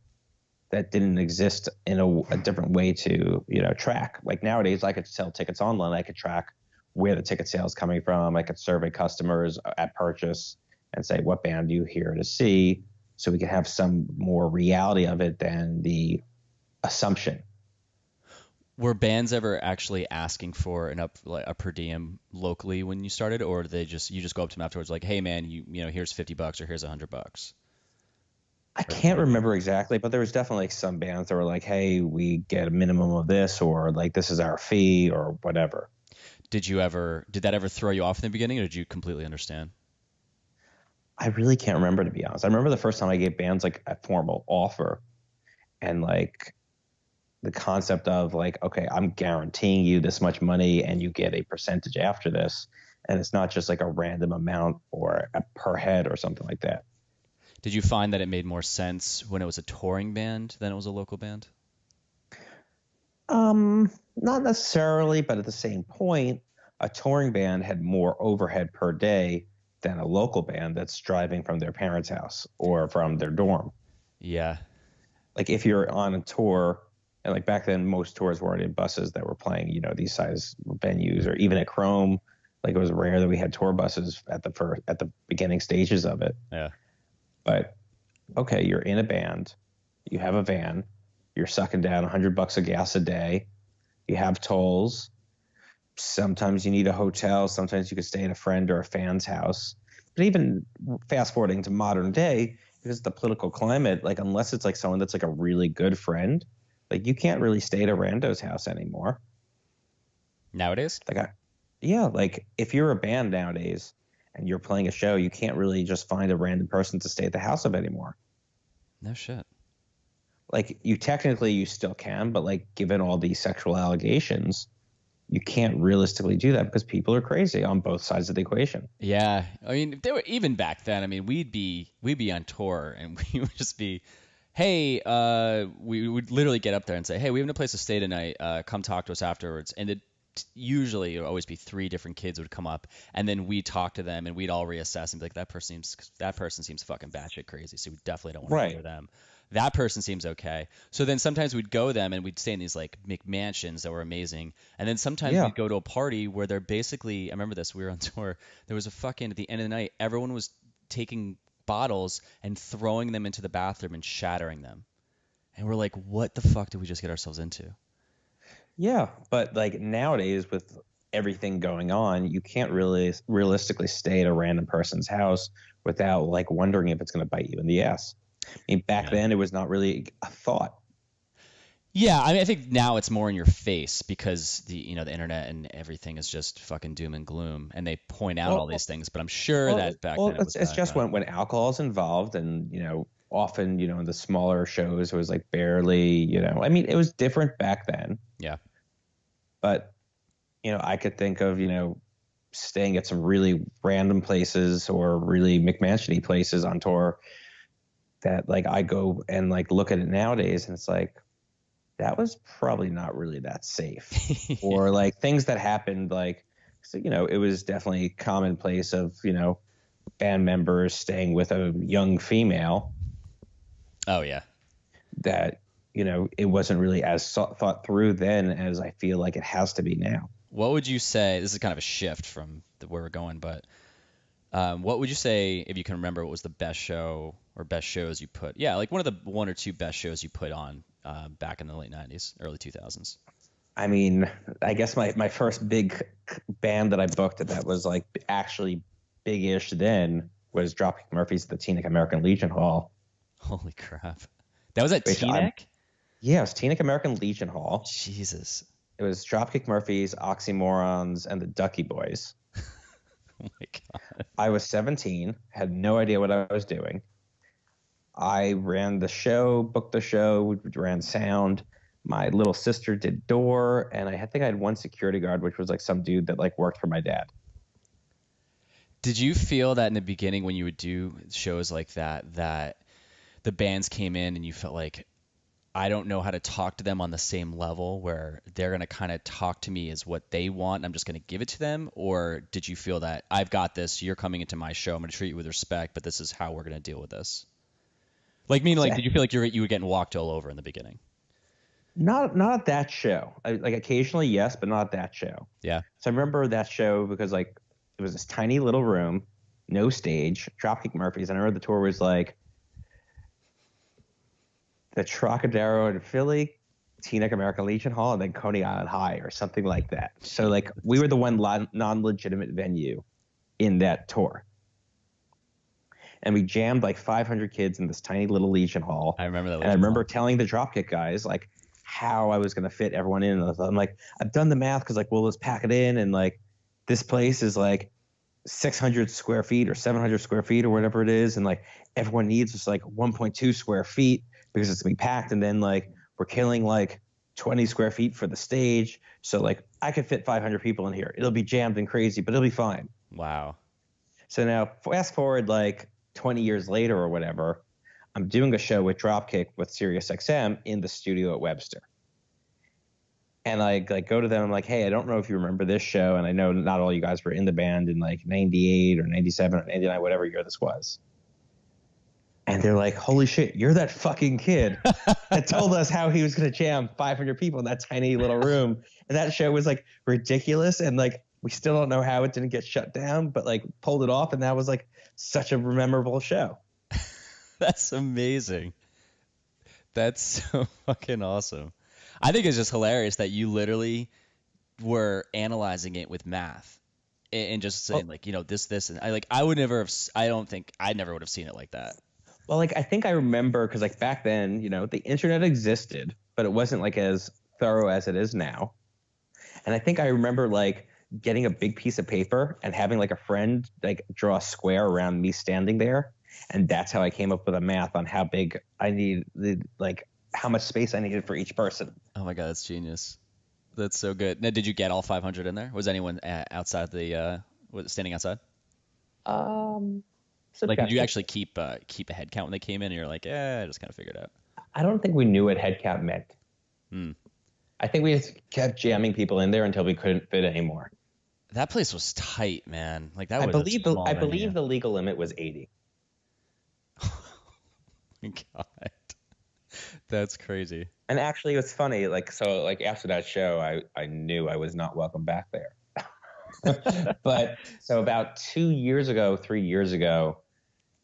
A: that didn't exist in a different way to, track. Like nowadays, I could sell tickets online. I could track where the ticket sales coming from. I could survey customers at purchase and say, what band are you here to see? So we could have some more reality of it than the assumption.
B: Were bands ever actually asking for a per diem locally when you started, or you just go up to them afterwards like, hey man, here's $50 or here's $100?
A: I can't remember exactly, but there was definitely like some bands that were like, hey, we get a minimum of this, or like this is our fee or whatever.
B: Did that ever throw you off in the beginning, or did you completely understand?
A: I really can't remember, to be honest. I remember the first time I gave bands like a formal offer, and like the concept of like, okay, I'm guaranteeing you this much money and you get a percentage after this. And it's not just like a random amount or a per head or something like that.
B: Did you find that it made more sense when it was a touring band than it was a local band?
A: Not necessarily, but at the same point, a touring band had more overhead per day than a local band that's driving from their parents' house or from their dorm.
B: Yeah.
A: Like if you're on a tour, and like back then, most tours weren't in buses that were playing, these size venues, or even at Chrome, like it was rare that we had tour buses at the beginning stages of it.
B: Yeah.
A: But okay, you're in a band, you have a van, you're sucking down $100 of gas a day, you have tolls. Sometimes you need a hotel. Sometimes you could stay at a friend or a fan's house. But even fast forwarding to modern day, because of the political climate, like unless it's like someone that's like a really good friend, like you can't really stay at a rando's house anymore.
B: Nowadays?
A: Like if you're a band nowadays and you're playing a show, you can't really just find a random person to stay at the house of anymore.
B: No shit.
A: Like you still can, but like given all these sexual allegations, you can't realistically do that because people are crazy on both sides of the equation.
B: Yeah. I mean, they were even back then. I mean, we'd be on tour and we would just be, hey, we would literally get up there and say, hey, we have no place to stay tonight. Come talk to us afterwards. And it would always be 3 different kids would come up, and then we'd talk to them and we'd all reassess and be like, that person seems fucking batshit crazy. So we definitely don't want to hear them. That person seems okay. So then sometimes we'd go them and we'd stay in these like McMansions that were amazing. And then sometimes we'd go to a party where they're basically, I remember this, we were on tour. There was at the end of the night, everyone was taking bottles and throwing them into the bathroom and shattering them. And we're like, what the fuck did we just get ourselves into?
A: Yeah. But like nowadays with everything going on, you can't really realistically stay at a random person's house without like wondering if it's going to bite you in the ass. I mean, back then it was not really a thought.
B: Yeah, I mean, I think now it's more in your face because the internet and everything is just fucking doom and gloom, and they point out all these things. But I'm sure that back then it was
A: it's just when alcohol is involved, and often in the smaller shows it was like barely. I mean, it was different back then.
B: Yeah.
A: But I could think of staying at some really random places or really McMansion-y places on tour that like I go and like look at it nowadays, and it's like, that was probably not really that safe. Or like things that happened, like, so, it was definitely commonplace of, band members staying with a young female.
B: Oh, yeah.
A: That, it wasn't really as thought through then as I feel like it has to be now.
B: What would you say, this is kind of a shift from where we're going, but what would you say, if you can remember, what was the best show or best shows you put? Yeah, like one of the one or two best shows you put on back in the late 90s, early 2000s.
A: I mean, I guess my first big band that I booked that was like actually big-ish then was Dropkick Murphys at the Teaneck American Legion Hall.
B: Holy crap. That was at Teaneck?
A: Yeah, it was Teaneck American Legion Hall.
B: Jesus.
A: It was Dropkick Murphys, Oxymorons, and the Ducky Boys.
B: Oh my God.
A: I was 17, had no idea what I was doing. I ran the show, booked the show, ran sound. My little sister did door, and I think I had one security guard, which was like some dude that like worked for my dad.
B: Did you feel that in the beginning when you would do shows like that the bands came in and you felt like, I don't know how to talk to them on the same level where they're going to kind of talk to me as what they want and I'm just going to give it to them? Or did you feel that I've got this, you're coming into my show, I'm going to treat you with respect, but this is how we're going to deal with this? Like, did you feel like you were getting walked all over in the beginning?
A: Not at that show. Like occasionally, yes, but not at that show.
B: Yeah.
A: So I remember that show because like it was this tiny little room, no stage, Dropkick Murphys, and I remember the tour was like the Trocadero in Philly, Teaneck American Legion Hall, and then Coney Island High or something like that. So like we were the one non-legitimate venue in that tour. And we jammed like 500 kids in this tiny little Legion Hall.
B: I remember that.
A: And I remember telling the Dropkick guys like how I was going to fit everyone in. I'm like, I've done the math because like, well, let's pack it in. And like this place is like 600 square feet or 700 square feet or whatever it is. And like everyone needs just like 1.2 square feet because it's going to be packed. And then like we're killing like 20 square feet for the stage. So like I could fit 500 people in here. It'll be jammed and crazy, but it'll be fine.
B: Wow.
A: So now fast forward like 20 years later or whatever, I'm doing a show with Dropkick with SiriusXM in the studio at Webster. And I like go to them. I'm like, hey, I don't know if you remember this show. And I know not all you guys were in the band in like 98 or 97 or 99, whatever year this was. And they're like, holy shit, you're that fucking kid that told us how he was going to jam 500 people in that tiny little room. And that show was like ridiculous. And like, we still don't know how it didn't get shut down, but like pulled it off. And that was like such a memorable show.
B: That's amazing. That's so fucking awesome. I think it's just hilarious that you literally were analyzing it with math and just saying like, this, and I would never have, I don't think I never would have seen it like that.
A: Well, like, I think I remember because like back then, the internet existed, but it wasn't like as thorough as it is now. And I think I remember like getting a big piece of paper and having like a friend like draw a square around me standing there. And that's how I came up with a math on how big I needed, like how much space I needed for each person.
B: Oh my God, that's genius. That's so good. Now, did you get all 500 in there? Was anyone outside standing outside? Did you actually keep a head count when they came in and you're like, I just kind of figured it out?
A: I don't think we knew what head count meant. I think we just kept jamming people in there until we couldn't fit anymore. That
B: place was tight, man. Like that was
A: I believe the legal limit was 80.
B: Oh my God. That's crazy.
A: And actually, it's funny. So after that show, I knew I was not welcome back there. But so about 3 years ago,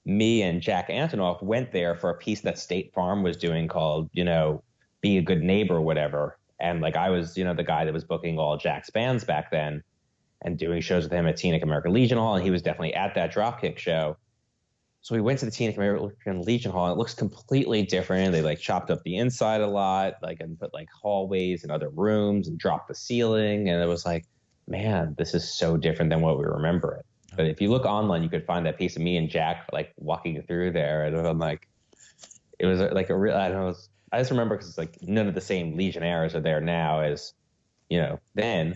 A: me and Jack Antonoff went there for a piece that State Farm was doing called, Be a Good Neighbor or whatever. And like I was, the guy that was booking all Jack's bands back then and doing shows with him at Teaneck American Legion Hall. And he was definitely at that Dropkick show. So we went to the Teenage American Legion Hall, and it looks completely different. They like chopped up the inside a lot, like and put like hallways and other rooms and dropped the ceiling. And it was like, man, this is so different than what we remember it. But if you look online, you could find that piece of me and Jack like walking through there, and I'm like, it was like a real. I don't know. I just remember because it's like none of the same Legionnaires are there now as, then.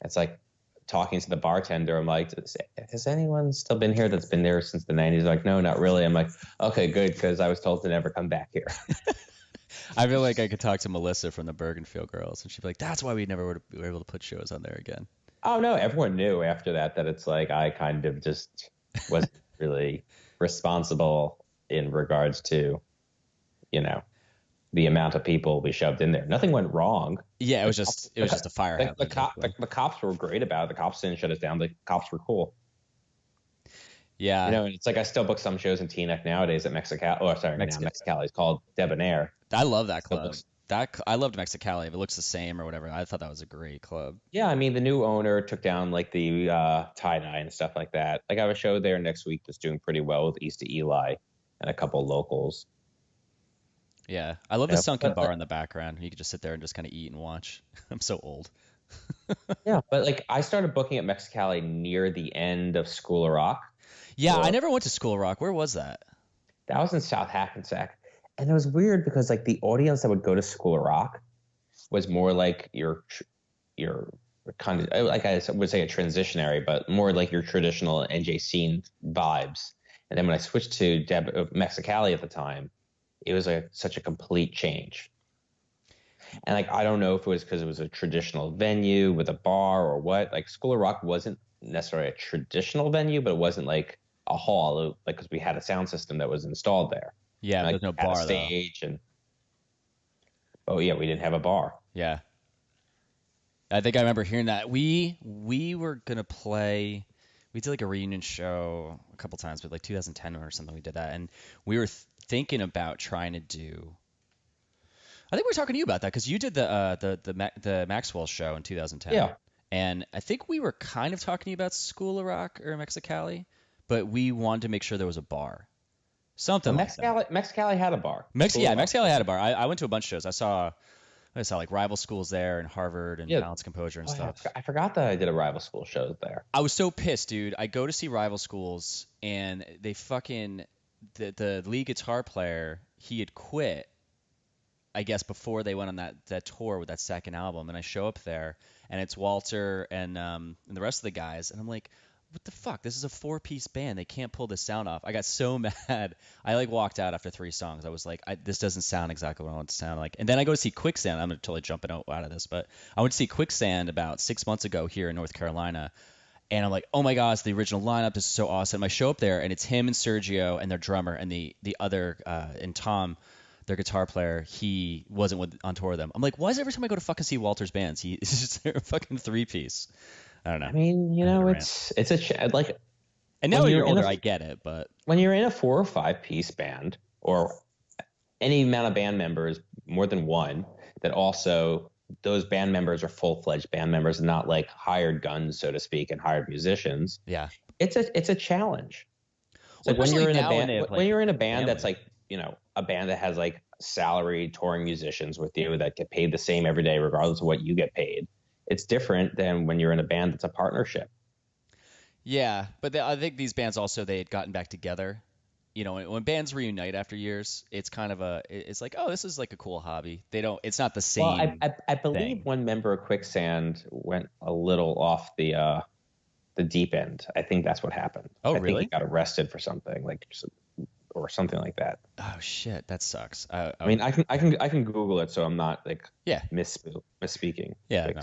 A: It's like talking to the bartender. I'm like, has anyone still been here that's been there since the 90s? Like, no, not really. I'm like, okay, good, because I was told to never come back here.
B: I feel like I could talk to Melissa from the Bergenfield Girls, and she'd be like, that's why we never were able to put shows on there again.
A: Oh, no, everyone knew after that it's like I kind of just wasn't really responsible in regards to, the amount of people we shoved in there. Nothing went wrong.
B: Yeah, it was just a fire hazard.
A: The cops were great about it. The cops didn't shut us down. The cops were cool.
B: Yeah.
A: And it's like I still book some shows in Teaneck nowadays at Mexicali. Oh, sorry, Mexicali. It's called Debonair.
B: I love that club. I loved Mexicali. If it looks the same or whatever, I thought that was a great club.
A: Yeah, I mean, the new owner took down like the tie-dye and stuff like that. Like I have a show there next week that's doing pretty well with East of Eli and a couple locals.
B: Yeah, I love the sunken bar in the background. You could just sit there and just kind of eat and watch. I'm so old.
A: Yeah, but like I started booking at Mexicali near the end of School of Rock.
B: Yeah, I never went to School of Rock. Where was that?
A: That was in South Hackensack. And it was weird because like the audience that would go to School of Rock was more like your kind of, like I would say a transitionary, but more like your traditional NJ scene vibes. And then when I switched to Mexicali at the time, it was such a complete change. And like, I don't know if it was because it was a traditional venue with a bar or what. Like School of Rock wasn't necessarily a traditional venue, but it wasn't like a hall, like because we had a sound system that was installed there.
B: Yeah,
A: like,
B: there's no bar
A: stage though. We didn't have a bar.
B: Yeah, I think I remember hearing that. We were gonna play. We did like a reunion show a couple times, but like 2010 or something, we did that, and we were thinking about trying to do. I think we were talking to you about that because you did the Maxwell show in 2010.
A: Yeah.
B: And I think we were kind of talking to you about School of Rock or Mexicali, but we wanted to make sure there was a bar. Something like that.
A: Mexicali had a bar.
B: Mexicali had a bar. I went to a bunch of shows. I saw like rival schools there and Harvard and Balance Composure and stuff.
A: I forgot that I did a rival school show there.
B: I was so pissed, dude. I go to see rival schools and they the lead guitar player, he had quit, I guess, before they went on that tour with that second album. And I show up there and it's Walter and the rest of the guys. And I'm like, what the fuck? This is a 4-piece band. They can't pull this sound off. I got so mad. I like walked out after 3 songs. I was like, this doesn't sound exactly what I want it to sound like. And then I go to see Quicksand. I'm totally jumping out of this, but I went to see Quicksand about 6 months ago here in North Carolina. And I'm like, oh my God, it's the original lineup. This is so awesome. I show up there and it's him and Sergio and their drummer and the other and Tom, their guitar player. He wasn't on tour with them. I'm like, why is every time I go to fucking see Walter's bands, it's just a fucking 3-piece? I don't know.
A: I mean, it's like.
B: And now you're older, I get it, but
A: when you're in a 4 or 5-piece band or any amount of band members, more than one, that also those band members are full-fledged band members and not like hired guns, so to speak, and hired musicians.
B: Yeah,
A: it's a challenge. So when you're in a band that's like, a band that has like salaried touring musicians with you that get paid the same every day, regardless of what you get paid. It's different than when you're in a band that's a partnership.
B: Yeah, but I think these bands also, they had gotten back together. When bands reunite after years, it's kind of it's like, oh, this is like a cool hobby. It's not the same.
A: Well, I believe one member of Quicksand went a little off the deep end. I think that's what happened.
B: Oh,
A: I
B: really?
A: think he got arrested for something or something like that.
B: Oh shit, that sucks.
A: I mean, I can Google it, so I'm not like misspeaking.
B: Yeah, no,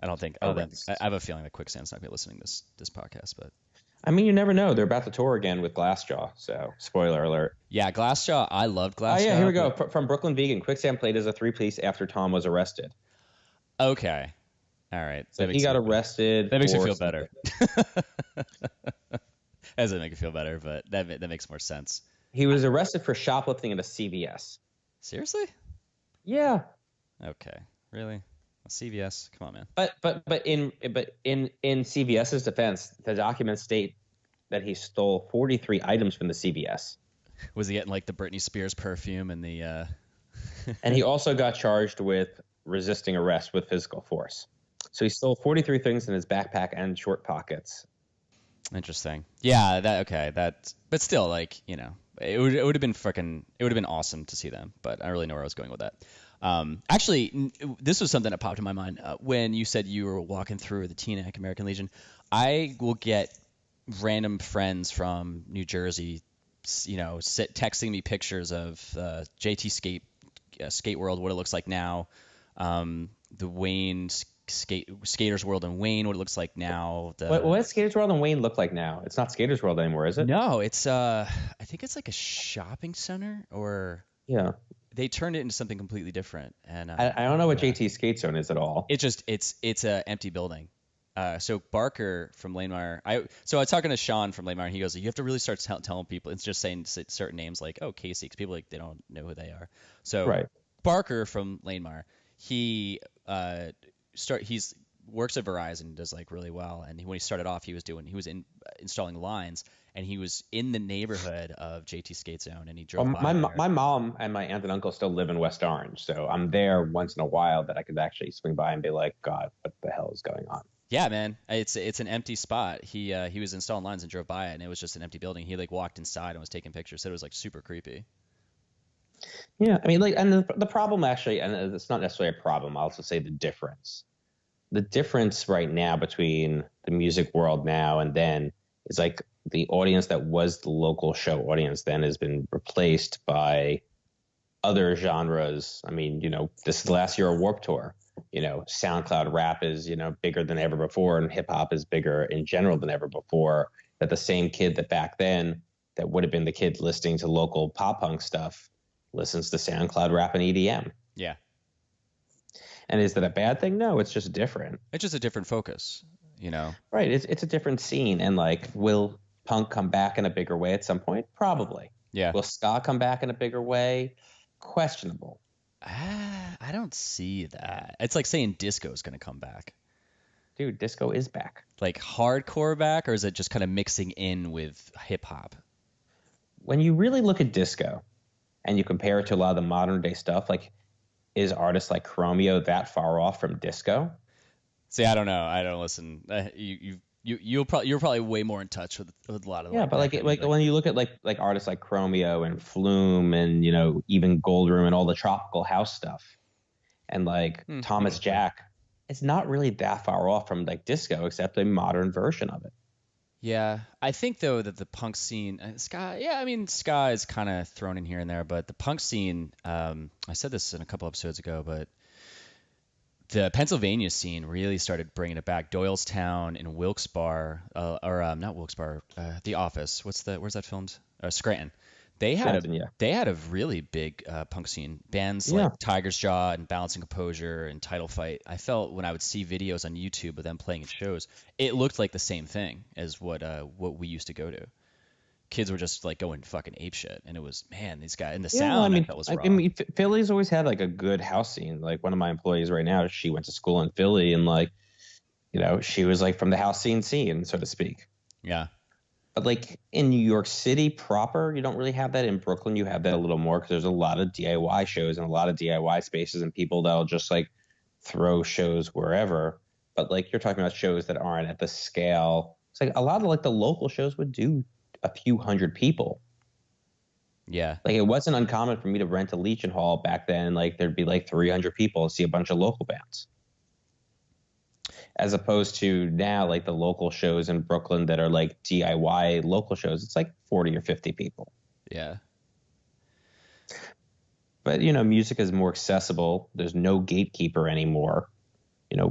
B: I don't think. I have a feeling that Quicksand's not gonna be listening to this podcast, but
A: I mean, you never know. They're about to tour again with Glassjaw, so spoiler alert.
B: Yeah, Glassjaw. I loved Glassjaw.
A: Oh yeah, here we go. From Brooklyn Vegan, Quicksand played as a 3-piece after Tom was arrested.
B: Okay, all right.
A: So he got arrested.
B: That makes me feel better. Doesn't make me feel better, but that makes more sense.
A: He was arrested for shoplifting at a CVS.
B: Seriously?
A: Yeah.
B: Okay. Really? A CVS? Come on, man.
A: But in CVS's defense, the documents state that he stole 43 items from the CVS.
B: Was he getting like the Britney Spears perfume and the?
A: And he also got charged with resisting arrest with physical force. So he stole 43 things in his backpack and short pockets.
B: Interesting. Yeah. But still, like, it would have been awesome to see them. But I don't really know where I was going with that. Actually, this was something that popped in my mind when you said you were walking through the Teaneck American Legion. I will get random friends from New Jersey, texting me pictures of JT Skate World, what it looks like now, the Wayne Skaters World in Wayne, what it looks like now.
A: What does Skaters World in Wayne look like now? It's not Skaters World anymore, is it?
B: No, it's I think it's like a shopping center, or they turned it into something completely different. And
A: I don't know what JT Skate Zone is at all.
B: It's a empty building. So Barker from Lanemeyer, I was talking to Sean from Lanemeyer, and he goes, you have to really start telling people. It's just saying certain names like, oh, Casey, because people they don't know who they are. So
A: right.
B: Barker from Lanemeyer, he works at Verizon, does like really well. And when he started off, he was installing lines, and he was in the neighborhood of JT Skate Zone, and he drove by there.
A: My mom and my aunt and uncle still live in West Orange, so I'm there once in a while that I could actually swing by and be like, God, what the hell is going on?
B: Yeah, man, it's an empty spot. He was installing lines and drove by it, and it was just an empty building. He like walked inside and was taking pictures. Said it was like super creepy.
A: Yeah, I mean, like, and the problem actually, and it's not necessarily a problem. I'll also say the difference. The difference right now between the music world now and then is like the audience that was the local show audience then has been replaced by other genres. I mean, this is the last year of Warped Tour. SoundCloud rap is, bigger than ever before, and hip hop is bigger in general than ever before. That the same kid that back then that would have been the kid listening to local pop punk stuff listens to SoundCloud rap and EDM.
B: Yeah.
A: And is that a bad thing? No, it's just different.
B: It's just a different focus,
A: Right. It's a different scene. And like, will punk come back in a bigger way at some point? Probably.
B: Yeah.
A: Will ska come back in a bigger way? Questionable.
B: I don't see that. It's like saying disco is going to come back.
A: Dude, disco is back.
B: Like hardcore back, or is it just kind of mixing in with hip hop?
A: When you really look at disco and you compare it to a lot of the modern day stuff, like, is artists like Chromeo that far off from disco?
B: See, I don't know. I don't listen. You're probably way more in touch with a lot of
A: but like when you look at like artists like Chromeo and Flume and even Goldroom and all the tropical house stuff, and like Thomas Jack, it's not really that far off from like disco, except a modern version of it.
B: Yeah, I think though that the punk scene, ska is kind of thrown in here and there, but the punk scene, I said this in a couple episodes ago, but the Pennsylvania scene really started bringing it back. Doylestown and Wilkes-Barre, not Wilkes-Barre, The Office. Where's that filmed? Scranton. They had a really big punk scene. Bands like Tiger's Jaw and Balancing Composure and Title Fight. I felt when I would see videos on YouTube of them playing at shows, it looked like the same thing as what we used to go to. Kids were just like going fucking apeshit, and it was, man, these guys, and the sound that was raw.
A: I mean, Philly's always had like a good house scene. Like one of my employees right now, she went to school in Philly, and like, she was like from the house scene, so to speak.
B: Yeah.
A: But like in New York City proper, you don't really have that. In Brooklyn, you have that a little more because there's a lot of DIY shows and a lot of DIY spaces and people that'll just like throw shows wherever. But like you're talking about shows that aren't at the scale. It's like a lot of like the local shows would do a few hundred people.
B: Yeah.
A: Like it wasn't uncommon for me to rent a Legion Hall back then. Like there'd be like 300 people and see a bunch of local bands. As opposed to now, like the local shows in Brooklyn that are like DIY local shows, it's like 40 or 50 people.
B: Yeah.
A: But, music is more accessible. There's no gatekeeper anymore.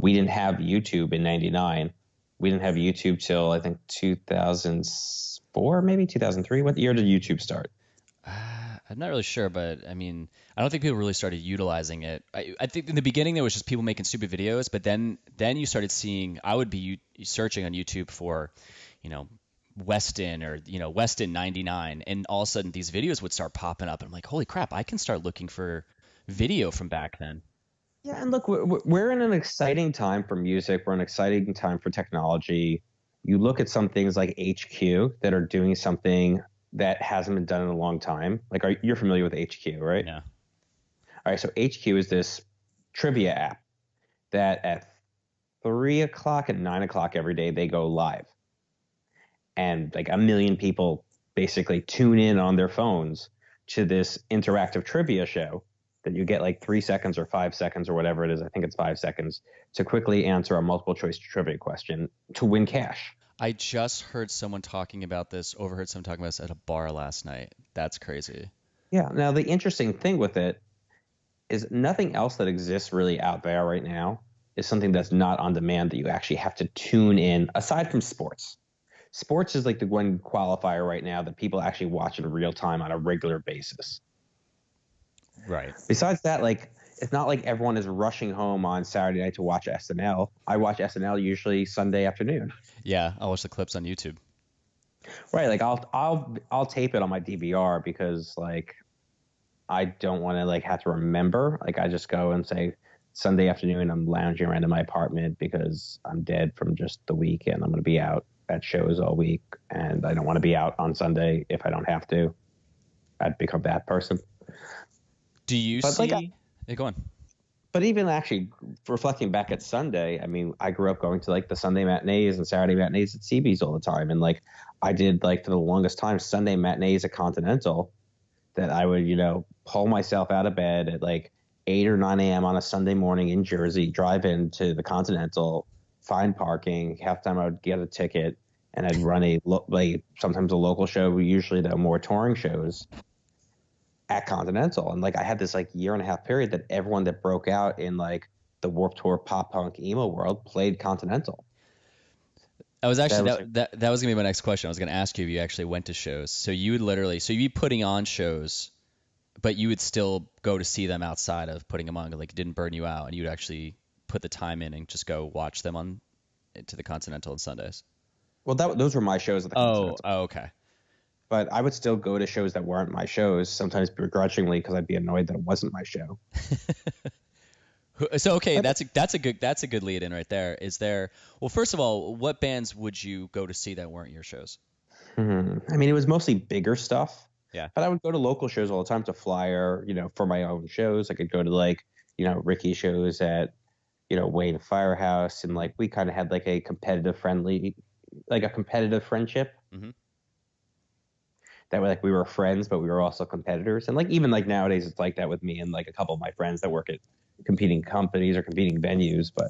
A: We didn't have YouTube in 99. We didn't have YouTube till, I think, 2004, maybe 2003. What year did YouTube start?
B: I'm not really sure, but I mean, I don't think people really started utilizing it. I think in the beginning there was just people making stupid videos, but then you started seeing. I would be searching on YouTube for, Weston or Weston 99, and all of a sudden these videos would start popping up, and I'm like, holy crap, I can start looking for video from back then.
A: Yeah, and look, we're in an exciting time for music. We're in an exciting time for technology. you look at some things like HQ that are doing something that hasn't been done in a long time. Like, you're familiar with HQ, right?
B: Yeah.
A: All right, so HQ is this trivia app that at 3 o'clock and 9 o'clock every day, they go live. And like 1 million people basically tune in on their phones to this interactive trivia show that you get like 3 seconds or 5 seconds or whatever it is. I think it's 5 seconds to quickly answer a multiple choice trivia question to win cash.
B: I just heard someone talking about this, overheard someone talking about this at a bar last night. That's crazy.
A: Yeah. Now, the interesting thing with it is nothing else that exists really out there right now is something that's not on demand that you actually have to tune in, aside from sports. Sports is like the one qualifier right now that people actually watch in real time on a regular basis.
B: Right.
A: Besides that, like, it's not like everyone is rushing home on Saturday night to watch SNL. I watch SNL usually Sunday afternoon.
B: Yeah, I'll watch the clips on YouTube.
A: Right, like I'll tape it on my DVR because like I don't want to like have to remember. Like I just go and say Sunday afternoon I'm lounging around in my apartment because I'm dead from just the week and I'm going to be out at shows all week and I don't want to be out on Sunday if I don't have to. I'd become that person.
B: Do you see? Yeah, go on.
A: But even actually reflecting back at Sunday, I mean, I grew up going to like the Sunday matinees and Saturday matinees at CB's all the time. And like I did like for the longest time Sunday matinees at Continental that I would, pull myself out of bed at like 8 or 9 a.m. on a Sunday morning in Jersey, drive into the Continental, find parking. Half the time I would get a ticket and I'd run sometimes a local show, usually the more touring shows at Continental. And like I had this like year and a half period that everyone that broke out in like the Warped Tour pop punk emo world played Continental.
B: I was actually that was gonna be my next question. I was gonna ask you if you actually went to shows. So you'd be putting on shows, but you would still go to see them outside of putting them on, like it didn't burn you out, and you'd actually put the time in and just go watch them to the Continental on Sundays.
A: Well, those were my shows at the Continental.
B: Oh, okay.
A: But I would still go to shows that weren't my shows, sometimes begrudgingly because I'd be annoyed that it wasn't my show.
B: So okay, that's a good lead in right there. Well, first of all, what bands would you go to see that weren't your shows?
A: I mean, it was mostly bigger stuff.
B: Yeah.
A: But I would go to local shows all the time to flyer, for my own shows. I could go to like, Ricky shows at, Wayne Firehouse, and like we kind of had like a competitive friendship.
B: Mm-hmm.
A: That way, like we were friends, but we were also competitors. And like even like nowadays, it's like that with me and like a couple of my friends that work at competing companies or competing venues. But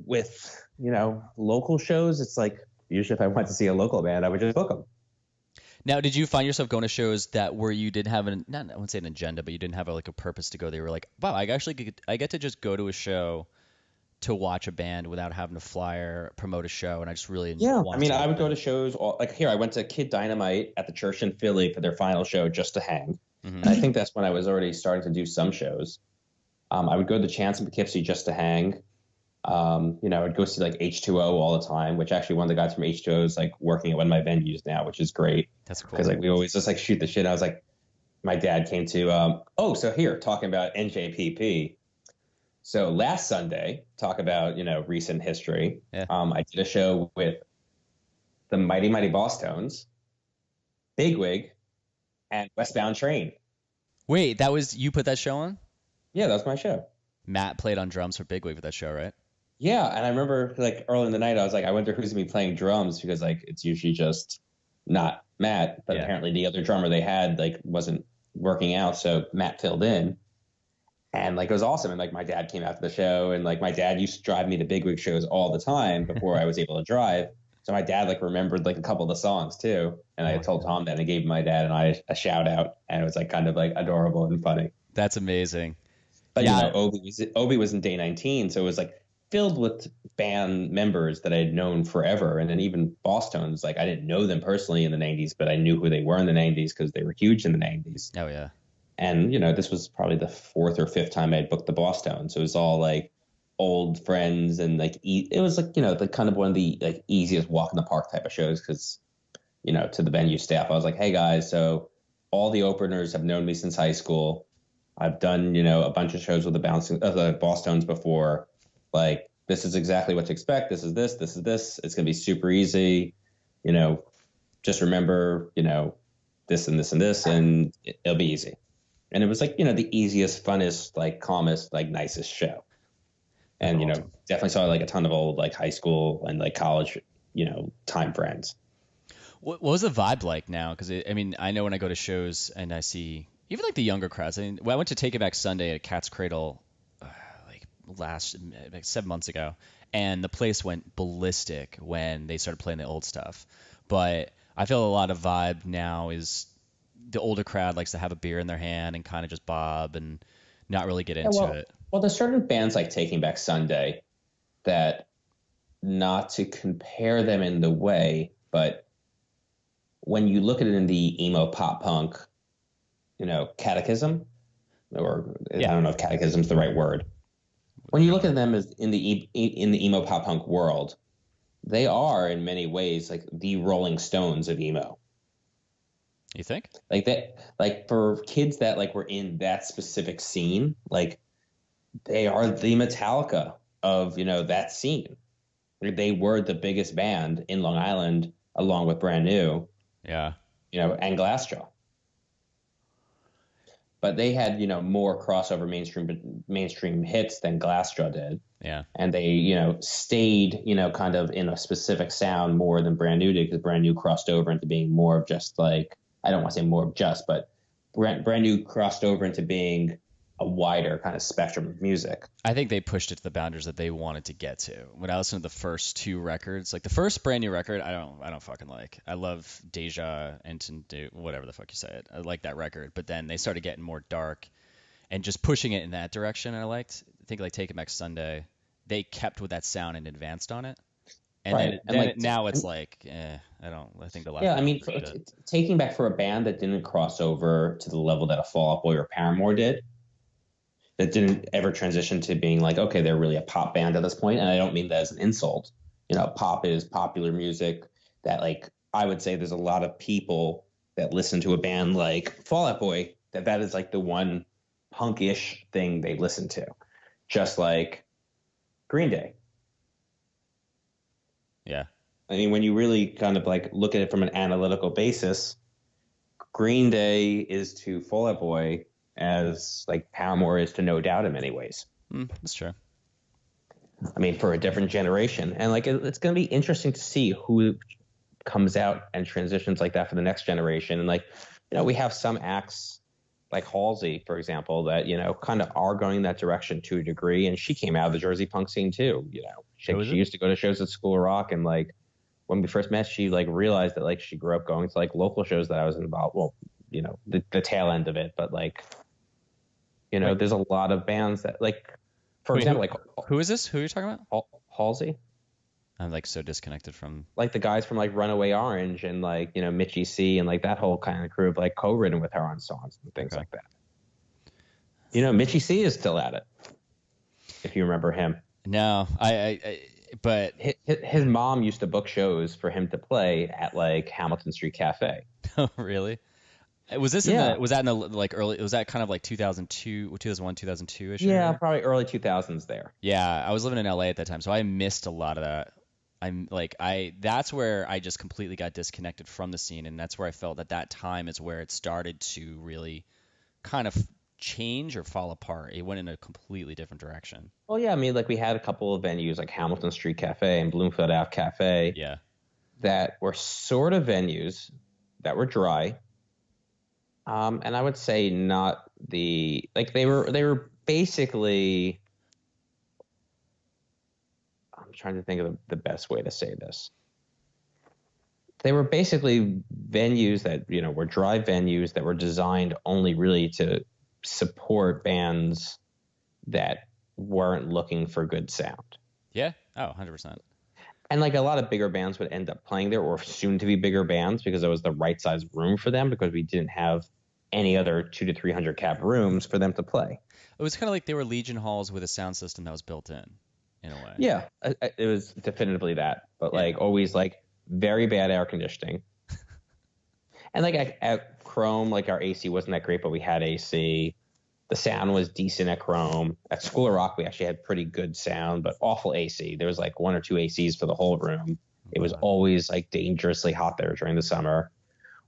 A: with local shows, it's like usually if I went to see a local band, I would just book them.
B: Now, did you find yourself going to shows that where you didn't have I wouldn't say an agenda, but you didn't have a purpose to go there? You were like, wow, I get to just go to a show to watch a band without having to flyer, promote a show, and I just really
A: I mean, I would go to shows like here. I went to Kid Dynamite at the church in Philly for their final show just to hang, and I think that's when I was already starting to do some shows. I would go to the Chance in Poughkeepsie just to hang. I would go see like H2O all the time, which actually one of the guys from H2O is like working at one of my venues now, which is great.
B: That's cool.
A: Because like we always just like shoot the shit. I was like, my dad came to so here talking about NJPP. So last Sunday, talk about, recent history.
B: Yeah.
A: I did a show with the Mighty Mighty Boss Tones, Bigwig, and Westbound Train.
B: Wait, you put that show on?
A: Yeah, that was my show.
B: Matt played on drums for Bigwig for that show, right?
A: Yeah, and I remember like early in the night, I was like, I wonder who's gonna be playing drums because like it's usually just not Matt, but apparently the other drummer they had like wasn't working out, so Matt filled in. And like it was awesome. And like my dad came out to the show, and like my dad used to drive me to Bigwig shows all the time before I was able to drive. So my dad like remembered like a couple of the songs too. And I told Tom that and I gave my dad and I a shout out, and it was like kind of like adorable and funny.
B: That's amazing.
A: But Obi was in Day 19, so it was like filled with band members that I had known forever. And then even Boss Tones, like I didn't know them personally in the 90s, but I knew who they were in the 90s because they were huge in the 90s.
B: Oh yeah.
A: And, this was probably the fourth or fifth time I'd booked the Boss Tones. So it was all like old friends and like, it was like, the kind of one of the like easiest walk in the park type of shows. Cause, to the venue staff, I was like, hey guys, so all the openers have known me since high school. I've done, a bunch of shows with the Boss Tones before. Like, this is exactly what to expect. This is this. This is this. It's going to be super easy. Just remember, this and this and this, and it'll be easy. And it was like, the easiest, funnest, like calmest, like nicest show. And, definitely saw like a ton of old like high school and like college, time friends.
B: What was the vibe like now? Because I know when I go to shows and I see even like the younger crowds. I went to Take It Back Sunday at Cat's Cradle like 7 months ago, and the place went ballistic when they started playing the old stuff. But I feel a lot of vibe now is the older crowd likes to have a beer in their hand and kind of just bob and not really get into it.
A: Well, there's certain bands like Taking Back Sunday that, not to compare them in the way, but when you look at it in the emo pop punk, catechism, or I don't know if catechism is the right word. When you look at them as in the emo pop punk world, they are in many ways like the Rolling Stones of emo.
B: You think?
A: Like that, like for kids that like were in that specific scene, like they are the Metallica of, that scene. They were the biggest band in Long Island along with Brand New.
B: Yeah.
A: And Glassjaw. But they had, more crossover mainstream hits than Glassjaw did.
B: Yeah.
A: And they, stayed, kind of in a specific sound more than Brand New did, because Brand New crossed over into being more of just like, I don't want to say more of just, but Brand New crossed over into being a wider kind of spectrum of music.
B: I think they pushed it to the boundaries that they wanted to get to. When I listened to the first two records, like the first Brand New record, I don't fucking like. I love Deja and whatever the fuck you say it. I like that record, but then they started getting more dark and just pushing it in that direction. I think like Take It Back Sunday, they kept with that sound and advanced on it. And
A: right.
B: then now it's like, I think the last.
A: Yeah, I mean, Taking Back for a band that didn't cross over to the level that a Fall Out Boy or Paramore did, that didn't ever transition to being like, okay, they're really a pop band at this point. And I don't mean that as an insult. Pop is popular music that, like, I would say there's a lot of people that listen to a band like Fall Out Boy that is like the one punkish thing they listen to, just like Green Day.
B: Yeah.
A: I mean, when you really kind of like look at it from an analytical basis, Green Day is to Fall Out Boy as like Paramore is to No Doubt in many ways.
B: That's true.
A: I mean, for a different generation. And like, it's going to be interesting to see who comes out and transitions like that for the next generation. And like, we have some acts like Halsey, for example, that, kind of are going that direction to a degree. And she came out of the Jersey punk scene too. She used to go to shows at School of Rock. And like, when we first met, she like realized that like she grew up going to like local shows that I was involved. Well, the tail end of it, but like, there's a lot of bands that like, for example, like
B: who is this? Who are you talking about?
A: Halsey.
B: I'm like so disconnected from
A: like the guys from like Runaway Orange and like, Mitchie C and like that whole kind of crew of like co-written with her on songs and things like that. Mitchie C is still at it. If you remember him.
B: No, but
A: his mom used to book shows for him to play at like Hamilton Street Cafe.
B: Oh, really? Was this was that in the like early? Was that kind of like 2002, 2001, 2002 ish?
A: Yeah, probably early 2000s there.
B: Yeah, I was living in LA at that time, so I missed a lot of that. That's where I just completely got disconnected from the scene, and that's where I felt that time is where it started to really kind of change or fall apart. It went in a completely different direction.
A: Well, yeah, I mean, like we had a couple of venues like Hamilton Street Cafe and Bloomfield Ave Cafe.
B: Yeah. That
A: were sort of venues that were dry. And I would say not the like they were basically. I'm trying to think of the best way to say this. They were basically venues that were dry venues that were designed only really to support bands that weren't looking for good sound.
B: Yeah. Oh, 100%.
A: And like a lot of bigger bands would end up playing there, or soon to be bigger bands, because it was the right size room for them, because we didn't have any other 200 to 300 cap rooms for them to play.
B: It was kind of like they were Legion halls with a sound system that was built in a way.
A: Yeah, it was definitively that, but like always like very bad air conditioning. And like at Chrome, like our AC wasn't that great, but we had AC. The sound was decent at Chrome. At School of Rock, we actually had pretty good sound, but awful AC. There was like 1 or 2 ACs for the whole room. It was always like dangerously hot there during the summer.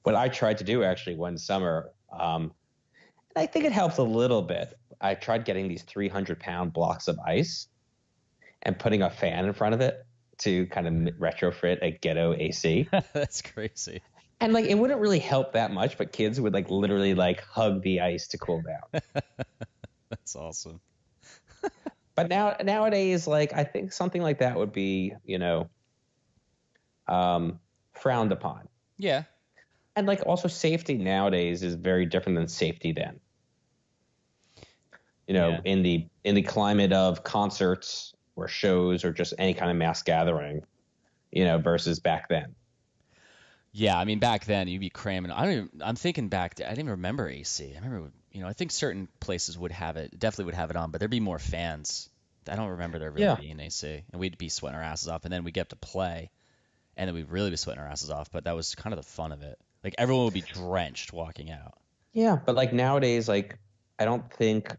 A: What I tried to do actually one summer, I think it helped a little bit. I tried getting these 300-pound blocks of ice and putting a fan in front of it to kind of retrofit a ghetto AC.
B: That's crazy.
A: And like it wouldn't really help that much, but kids would like literally like hug the ice to cool down.
B: That's awesome.
A: But nowadays, like I think something like that would be, frowned upon.
B: Yeah.
A: And like also safety nowadays is very different than safety then. In the climate of concerts or shows or just any kind of mass gathering, versus back then.
B: Yeah, I mean, back then you'd be cramming. I'm thinking back. I didn't even remember AC. I remember, I think certain places would have it, definitely would have it on, but there'd be more fans. I don't remember there really being AC, and we'd be sweating our asses off, and then we'd get to play, and then we'd really be sweating our asses off. But that was kind of the fun of it. Like everyone would be drenched walking out.
A: Yeah, but like nowadays, like I don't think.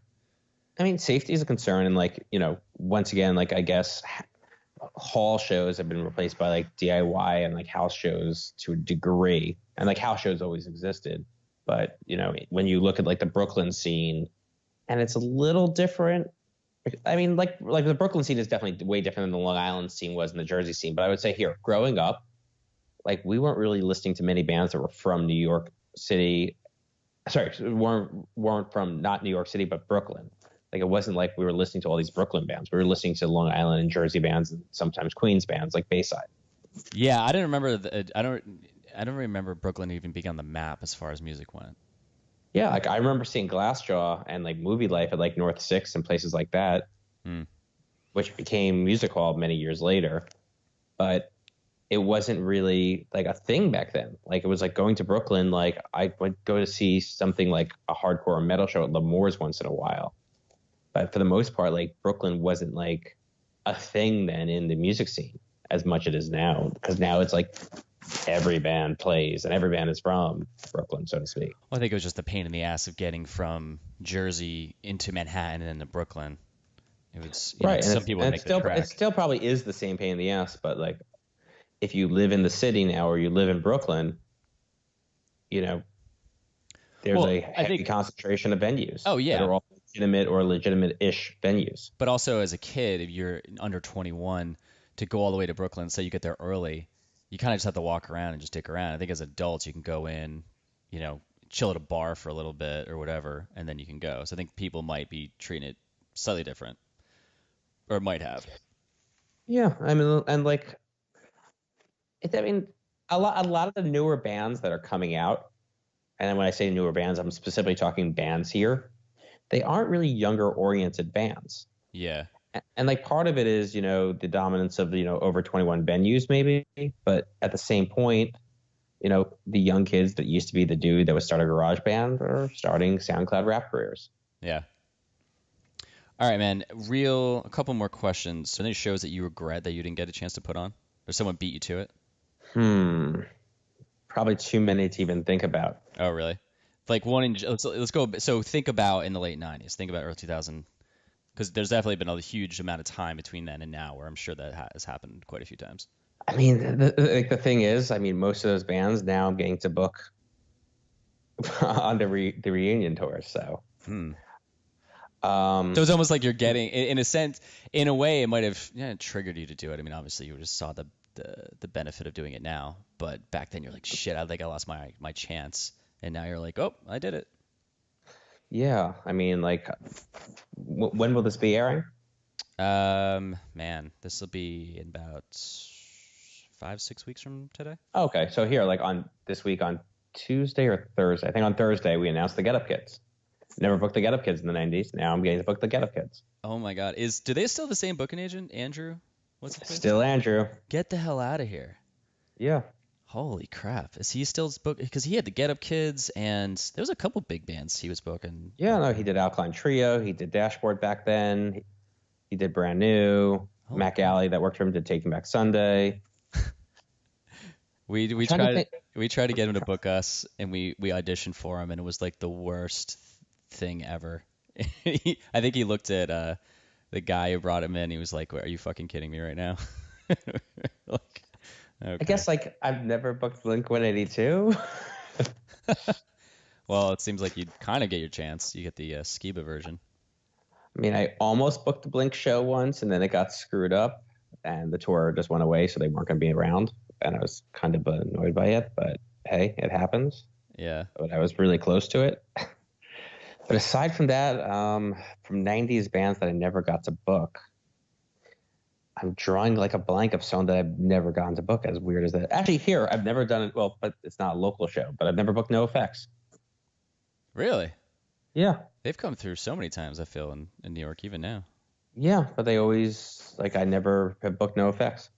A: I mean, safety is a concern, and like once again, like I guess hall shows have been replaced by like DIY and like house shows to a degree, and like house shows always existed, but when you look at like the Brooklyn scene, and it's a little different. I mean, like the Brooklyn scene is definitely way different than the Long Island scene was in the Jersey scene, but I would say here, growing up, like we weren't really listening to many bands that were from New York City. Sorry, weren't from not New York City, but Brooklyn. Like it wasn't like we were listening to all these Brooklyn bands. We were listening to Long Island and Jersey bands, and sometimes Queens bands, like Bayside.
B: Yeah, I didn't remember. I don't remember Brooklyn even being on the map as far as music went.
A: Yeah, like I remember seeing Glassjaw and like Movie Life at like North 6 and places like that, which became Music Hall many years later. But it wasn't really like a thing back then. Like it was like going to Brooklyn. Like I would go to see something like a hardcore metal show at L'Amour's once in a while. But for the most part, like Brooklyn wasn't like a thing then in the music scene as much as it is now, because now it's like every band plays and every band is from Brooklyn, so to speak.
B: Well, I think it was just the pain in the ass of getting from Jersey into Manhattan and into Brooklyn. It was
A: right.
B: Some people make the trek.
A: It still probably is the same pain in the ass, but like if you live in the city now or you live in Brooklyn, there's a heavy concentration of venues.
B: Oh yeah.
A: That are all legitimate or legitimate-ish venues.
B: But also as a kid, if you're under 21, to go all the way to Brooklyn, say you get there early, you kind of just have to walk around and just dick around. I think as adults, you can go in, chill at a bar for a little bit or whatever, and then you can go. So I think people might be treating it slightly different, or might have.
A: Yeah, I mean, and like, a lot of the newer bands that are coming out, and when I say newer bands, I'm specifically talking bands here. They aren't really younger-oriented bands.
B: Yeah.
A: And like part of it is, the dominance of the, over 21 venues maybe. But at the same point, the young kids that used to be the dude that would start a garage band are starting SoundCloud rap careers.
B: Yeah. All right, man. A couple more questions. Are there any shows that you regret that you didn't get a chance to put on? Or someone beat you to it?
A: Probably too many to even think about.
B: Oh, really? Like let's go. So think about in the late 90s. Think about early 2000, because there's definitely been a huge amount of time between then and now where I'm sure that has happened quite a few times.
A: I mean, the thing is, most of those bands now I'm getting to book on the reunion tour. So,
B: so it's almost like you're getting, in a sense, in a way, it might have triggered you to do it. I mean, obviously, you just saw the benefit of doing it now, but back then you're like, shit, I think I lost my chance. And now you're like, oh, I did it.
A: Yeah. I mean, like, when will this be airing?
B: Man, this will be in about 5-6 weeks from today.
A: Okay. So here, like on this week on Tuesday or Thursday, I think on Thursday, we announced the Get Up Kids. Never booked the Get Up Kids in the 90s. Now I'm getting to book the Get Up Kids.
B: Oh my God. Do they still have the same booking agent? Andrew? What's his name?
A: Still Andrew.
B: Get the hell out of here.
A: Yeah.
B: Holy crap. Is he still booked? Because he had the Get Up Kids, and there was a couple big bands he was booking.
A: Yeah, no, he did Alkaline Trio. He did Dashboard back then. He did Brand New. Mac Alley, that worked for him, did Taking Back Sunday.
B: We tried to get him to book us, and we auditioned for him, and it was like the worst thing ever. I think he looked at the guy who brought him in. He was like, "Are you fucking kidding me right now?" Like, okay.
A: I guess like I've never booked Blink 182.
B: Well, it seems like you'd kind of get your chance. You get the Skiba version.
A: I mean, I almost booked the Blink show once, and then it got screwed up, and the tour just went away, so they weren't going to be around. And I was kind of annoyed by it, but hey, it happens.
B: Yeah.
A: But I was really close to it. But aside from that, from 90s bands that I never got to book, I'm drawing like a blank of someone that I've never gotten to book, as weird as that. Actually, here, I've never done it. Well, but it's not a local show, but I've never booked NoFX.
B: Really?
A: Yeah.
B: They've come through so many times, I feel, in New York, even now.
A: Yeah, but they always, like, I never have booked NoFX.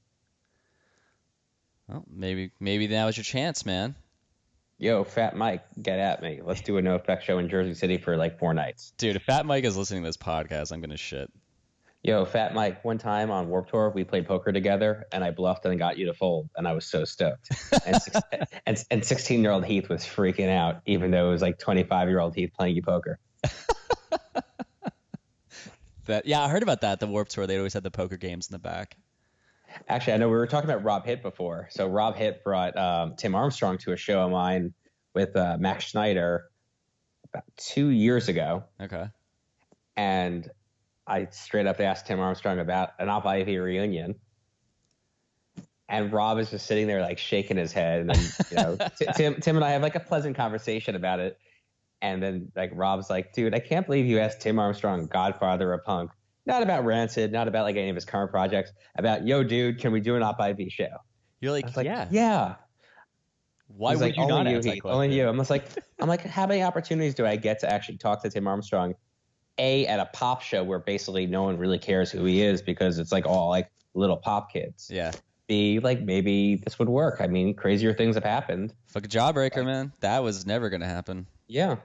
B: Well, maybe now is your chance, man.
A: Yo, Fat Mike, get at me. Let's do a NoFX show in Jersey City for like 4 nights.
B: Dude, if Fat Mike is listening to this podcast, I'm going to shit.
A: Yo, Fat Mike, one time on Warped Tour, we played poker together, and I bluffed and got you to fold, and I was so stoked. And 16-year-old Heath was freaking out, even though it was like 25-year-old Heath playing you poker.
B: Yeah, I heard about that. The Warped Tour, they always had the poker games in the back.
A: Actually, I know we were talking about Rob Hitt before. So Rob Hitt brought Tim Armstrong to a show of mine with Max Schneider about 2 years ago.
B: Okay.
A: And I straight up asked Tim Armstrong about an Op Ivy reunion. And Rob is just sitting there like shaking his head. And then, Tim and I have like a pleasant conversation about it. And then like Rob's like, dude, I can't believe you asked Tim Armstrong, Godfather of Punk. Not about Rancid, not about like any of his current projects. About, yo, dude, can we do an Op Ivy show?
B: You're like, yeah.
A: Yeah.
B: Why
A: He's
B: would
A: like,
B: you not
A: only
B: ask
A: you,
B: that
A: Heath,
B: question?
A: only you. I'm like, how many opportunities do I get to actually talk to Tim Armstrong? A, at a pop show where basically no one really cares who he is because it's like all like little pop kids.
B: Yeah.
A: B, like maybe this would work. I mean, crazier things have happened.
B: Fucking Jawbreaker, man. That was never going to happen.
A: Yeah.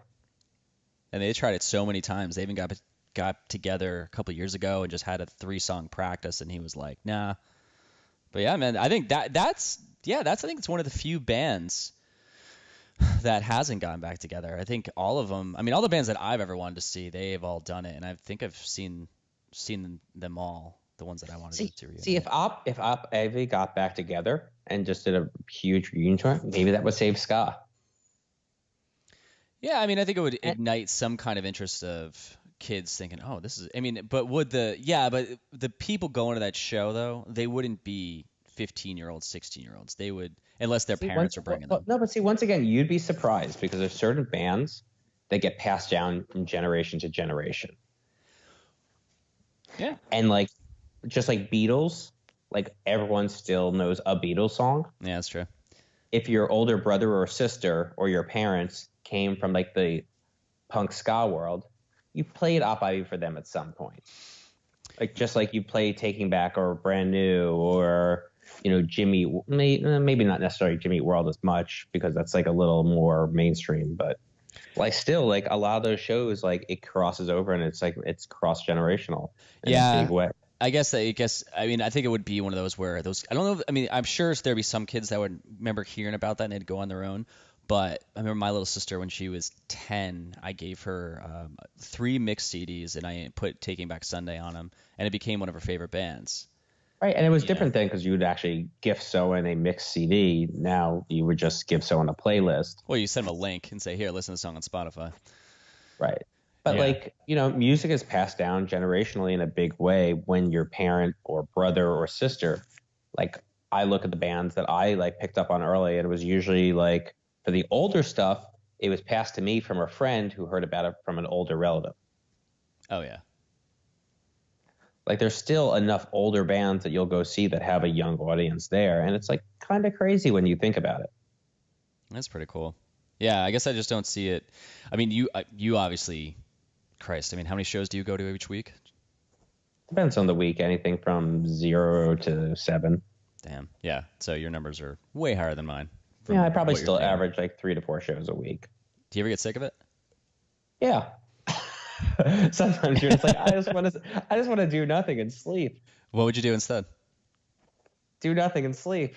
B: And they tried it so many times. They even got together a couple years ago and just had a 3-song practice, and he was like, nah. But yeah, man, I think that's I think it's one of the few bands that hasn't gotten back together. I think all of them, I mean, all the bands that I've ever wanted to see, they have all done it, and I think I've seen them all, the ones that I wanted to reunion.
A: See, if Op Ivy got back together and just did a huge reunion tour, maybe that would save ska.
B: Yeah, I mean, I think it would ignite some kind of interest of kids thinking, oh, this is, I mean, but the people going to that show, though, they wouldn't be 15-year-olds, 16-year-olds. They would, unless their parents are bringing them.
A: No, but see, once again, you'd be surprised because there's certain bands that get passed down from generation to generation.
B: Yeah.
A: And like, just like Beatles, like everyone still knows a Beatles song.
B: Yeah, that's true.
A: If your older brother or sister or your parents came from like the punk ska world, you played Op Ivy for them at some point. Like just like you played Taking Back or Brand New or, Jimmy, maybe not necessarily Jimmy Eat World as much because that's like a little more mainstream, but like still like a lot of those shows, like it crosses over and it's like it's cross generational in a big way.
B: I mean, I think it would be one of those where those, I don't know. I mean, I'm sure there'd be some kids that would remember hearing about that and they'd go on their own. But I remember my little sister, when she was 10, I gave her 3 mixed CDs and I put Taking Back Sunday on them, and it became one of her favorite bands.
A: Right. And it was different then because you would actually gift someone a mixed CD. Now you would just give someone a playlist.
B: Well, you send them a link and say, here, listen to the song on Spotify.
A: Right. But like, music is passed down generationally in a big way when your parent or brother or sister, like I look at the bands that I like picked up on early, and it was usually like for the older stuff, it was passed to me from a friend who heard about it from an older relative.
B: Oh, yeah.
A: Like there's still enough older bands that you'll go see that have a young audience there. And it's like kind of crazy when you think about it.
B: That's pretty cool. Yeah, I guess I just don't see it. I mean, you obviously, Christ, I mean, how many shows do you go to each week?
A: Depends on the week, anything from 0 to 7.
B: Damn. Yeah. So your numbers are way higher than mine.
A: Yeah, I probably still average like 3 to 4 shows a week.
B: Do you ever get sick of it?
A: Yeah. Sometimes you're just like, I just want to do nothing and sleep.
B: What would you do instead?
A: Do nothing and sleep.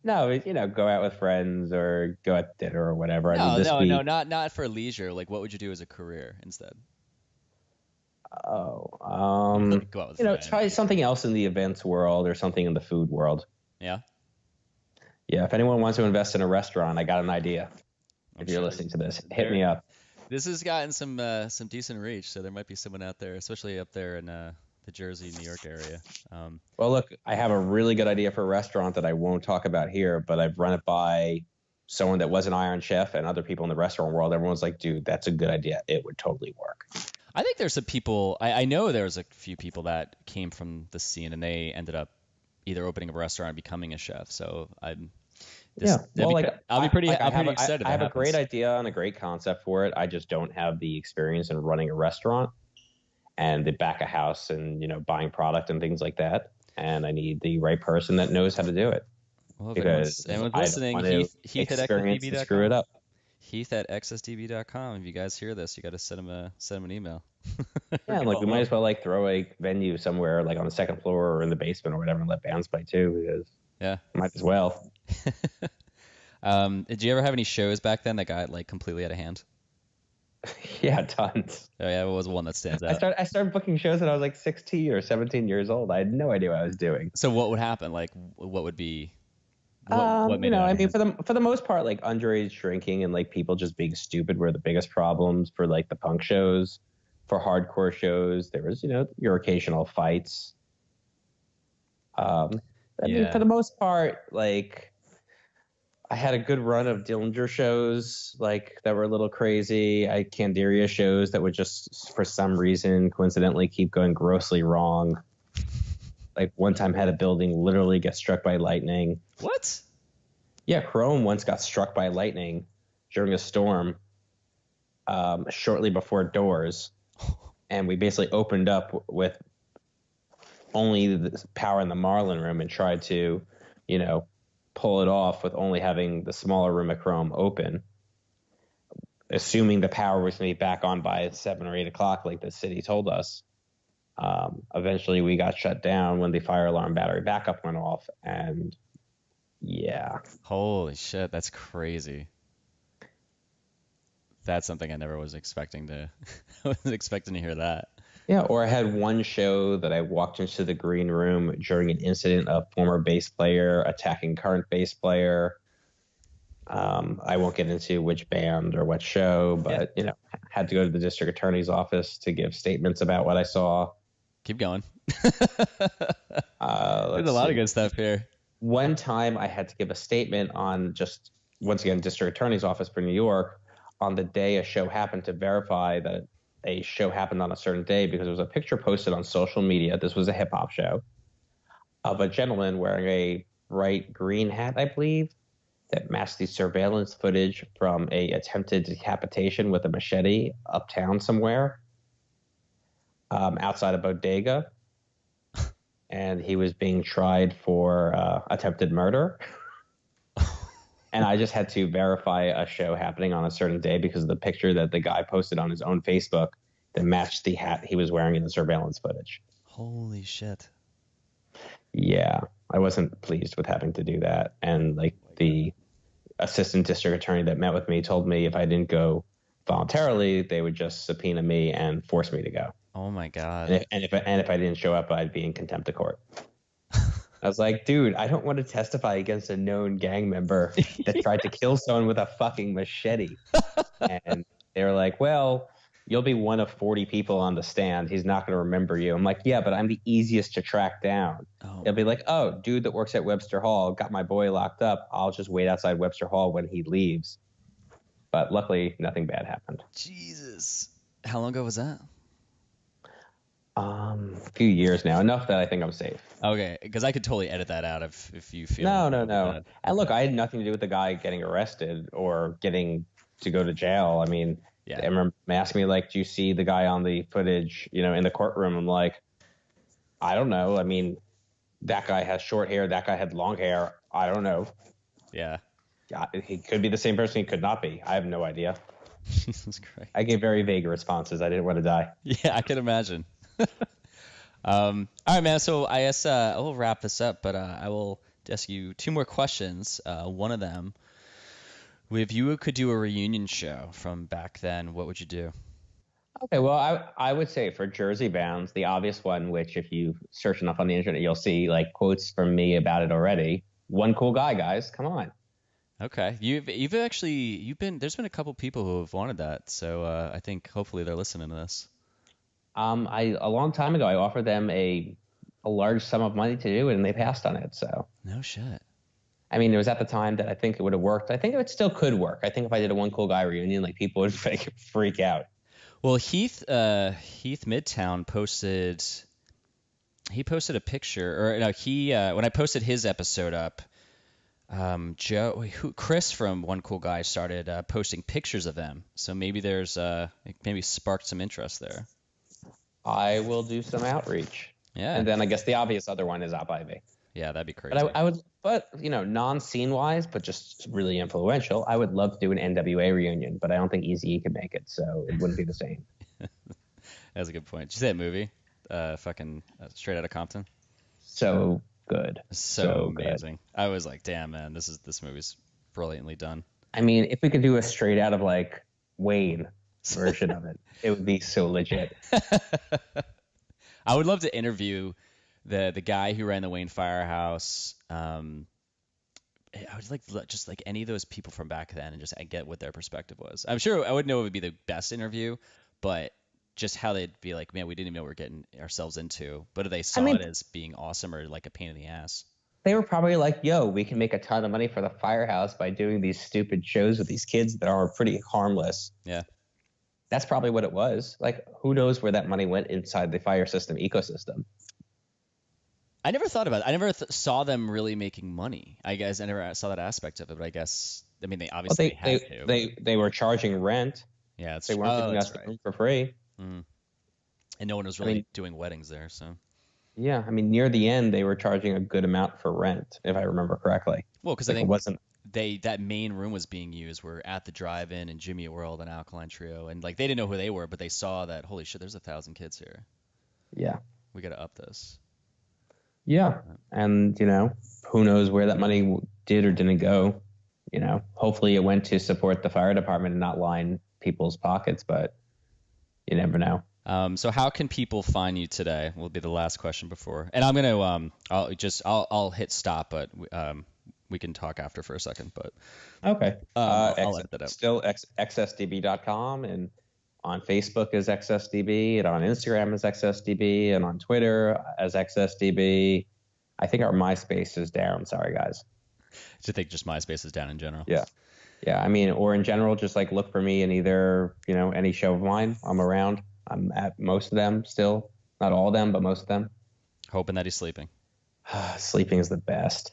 A: No, go out with friends or go out to dinner or whatever. I mean,
B: No,
A: this
B: no, no,
A: week.
B: not for leisure. Like, what would you do as a career instead?
A: Oh,
B: Like, go out with
A: try
B: friends.
A: something else in the events world or something in the food world.
B: Yeah,
A: Yeah, if anyone wants to invest in a restaurant, I got an idea.
B: I'm
A: If you're
B: sure
A: listening to this, hit me up.
B: this has gotten some decent reach, so there might be someone out there, especially up there in the Jersey, New York area.
A: Well, look, I have a really good idea for a restaurant that I won't talk about here, but I've run it by someone that was an Iron Chef and other people in the restaurant world. Everyone's like, dude, that's a good idea. It would totally work.
B: I think there's some people. I know there's a few people that came from the scene and they ended up either opening a restaurant or becoming a chef. So I'm. I'll be pretty excited.
A: I have a great idea and a great concept for it. I just don't have the experience in running a restaurant and the back of house and buying product and things like that. And I need the right person that knows how to do it.
B: Well,
A: because
B: anyone's listening, Heath at
A: XSDB.com. Screw it up.
B: Heath at XSDB.com. If you guys hear this, you got to send him an email.
A: Yeah, like we might as well throw a venue somewhere like on the second floor or in the basement or whatever and let bands play too, because might as well.
B: Did you ever have any shows back then that got completely out of hand?
A: Yeah, tons.
B: Oh yeah, what was one that stands out?
A: I started booking shows when I was like 16 or 17 years old. I had no idea what I was doing.
B: So what would happen? Like, what would be?
A: What made I mean, for the most part, like underage drinking and people just being stupid were the biggest problems for the punk shows. For hardcore shows, there was your occasional fights. I mean, for the most part, I had a good run of Dillinger shows that were a little crazy. I had Candiria shows that would just for some reason coincidentally keep going grossly wrong. One time had a building literally get struck by lightning.
B: What?
A: Yeah, Chrome once got struck by lightning during a storm shortly before doors. And we basically opened up with only the power in the Marlin room and tried to, pull it off with only having the smaller room at Chrome open, assuming the power was going to be back on by 7 or 8 o'clock like the city told us. Eventually we got shut down when the fire alarm battery backup went off, and yeah.
B: Holy shit, that's crazy. That's something I never was expecting to I wasn't expecting to hear that.
A: Yeah, or I had one show that I walked into the green room during an incident of former bass player attacking current bass player. I won't get into which band or what show, but had to go to the district attorney's office to give statements about what I saw.
B: Keep going. There's a lot of good stuff here.
A: One time I had to give a statement on just, once again, district attorney's office for New York on the day a show happened to verify that a show happened on a certain day, because there was a picture posted on social media. This was a hip hop show of a gentleman wearing a bright green hat, I believe, that matched the surveillance footage from a attempted decapitation with a machete uptown somewhere outside a bodega. And he was being tried for attempted murder. And I just had to verify a show happening on a certain day because of the picture that the guy posted on his own Facebook that matched the hat he was wearing in the surveillance footage.
B: Holy shit.
A: Yeah, I wasn't pleased with having to do that. And the assistant district attorney that met with me told me if I didn't go voluntarily, they would just subpoena me and force me to go.
B: Oh my God.
A: And if I didn't show up, I'd be in contempt of court. I was like, dude, I don't want to testify against a known gang member that tried to kill someone with a fucking machete. And they were like, well, you'll be one of 40 people on the stand. He's not going to remember you. I'm like, yeah, but I'm the easiest to track down.
B: Oh.
A: They'll be like, oh, dude that works at Webster Hall got my boy locked up. I'll just wait outside Webster Hall when he leaves. But luckily, nothing bad happened.
B: Jesus. How long ago was that?
A: A few years now, enough that I think I'm safe.
B: Okay, because I could totally edit that out if you feel.
A: No. And look, I had nothing to do with the guy getting arrested or getting to go to jail. I mean, I remember asking me do you see the guy on the footage, in the courtroom? I'm like, I don't know. I mean, that guy has short hair. That guy had long hair. I don't know.
B: Yeah.
A: He could be the same person. He could not be. I have no idea.
B: Jesus Christ.
A: I gave very vague responses. I didn't want to die.
B: Yeah, I can imagine. All right, man. So I guess we'll wrap this up, but I will ask you two more questions. One of them, if you could do a reunion show from back then, what would you do?
A: Okay, well, I would say for Jersey Bounds, the obvious one, which if you search enough on the internet, you'll see like quotes from me about it already. One cool guy, guys. Come on.
B: Okay, there's been a couple people who have wanted that, so I think hopefully they're listening to this.
A: A long time ago, I offered them a large sum of money to do it, and they passed on it. So,
B: No shit.
A: I mean, it was at the time that I think it would have worked. I think it still could work. I think if I did a one cool guy reunion, like people would freak out.
B: Well, Heath Midtown posted a picture, or no, when I posted his episode up, Chris from One Cool Guy started posting pictures of them. So maybe maybe sparked some interest there.
A: I will do some outreach.
B: Yeah.
A: And then I guess the obvious other one is Op Ivy.
B: Yeah, that'd be crazy.
A: But non-scene wise, but just really influential, I would love to do an NWA reunion, but I don't think Eazy-E could make it, so it wouldn't be the same.
B: That's a good point. Did you see that movie? Straight Outta Compton?
A: So good.
B: So amazing. Good. I was like, damn, man, this movie's brilliantly done.
A: I mean, if we could do a straight out of like Wayne version of it, it would be so legit.
B: I would love to interview the guy who ran the Wayne Firehouse. I would like just like any of those people from back then and just get what their perspective was. I'm sure I wouldn't know it would be the best interview, but just how they'd be like, man, we didn't even know what we're getting ourselves into. But they saw it as being awesome or like a pain in the ass.
A: They were probably like, yo, we can make a ton of money for the Firehouse by doing these stupid shows with these kids that are pretty harmless.
B: Yeah.
A: That's probably what it was. Like, who knows where that money went inside the fire system ecosystem?
B: I never thought about it. I never saw them really making money. I guess I never saw that aspect of it. But I guess, I mean, they obviously had to.
A: They were charging rent.
B: Yeah,
A: they weren't giving us the room for free.
B: Mm. And no one was really doing weddings there. So.
A: Yeah, I mean, near the end, they were charging a good amount for rent, if I remember correctly.
B: Well, because I think it wasn't. That main room was being used. Were at the Drive-In and Jimmy World and Alkaline Trio, and like they didn't know who they were, but they saw that holy shit, there's 1,000 kids here.
A: Yeah,
B: we got to up this.
A: Yeah, and who knows where that money did or didn't go. Hopefully it went to support the fire department and not line people's pockets, but you never know.
B: So how can people find you today? Will be the last question before, and I'm gonna I'll hit stop, but we can talk after for a second. But
A: okay,
B: I'll edit that out.
A: Still xsdb.com, and on Facebook is xsdb, and on Instagram is xsdb, and on Twitter as xsdb. I think our MySpace is down. Sorry, guys.
B: I think just MySpace is down in general.
A: Yeah. I mean, or in general, just like look for me in either any show of mine. I'm around. I'm at most of them still. Not all of them, but most of them.
B: Hoping that he's sleeping.
A: Sleeping is the best.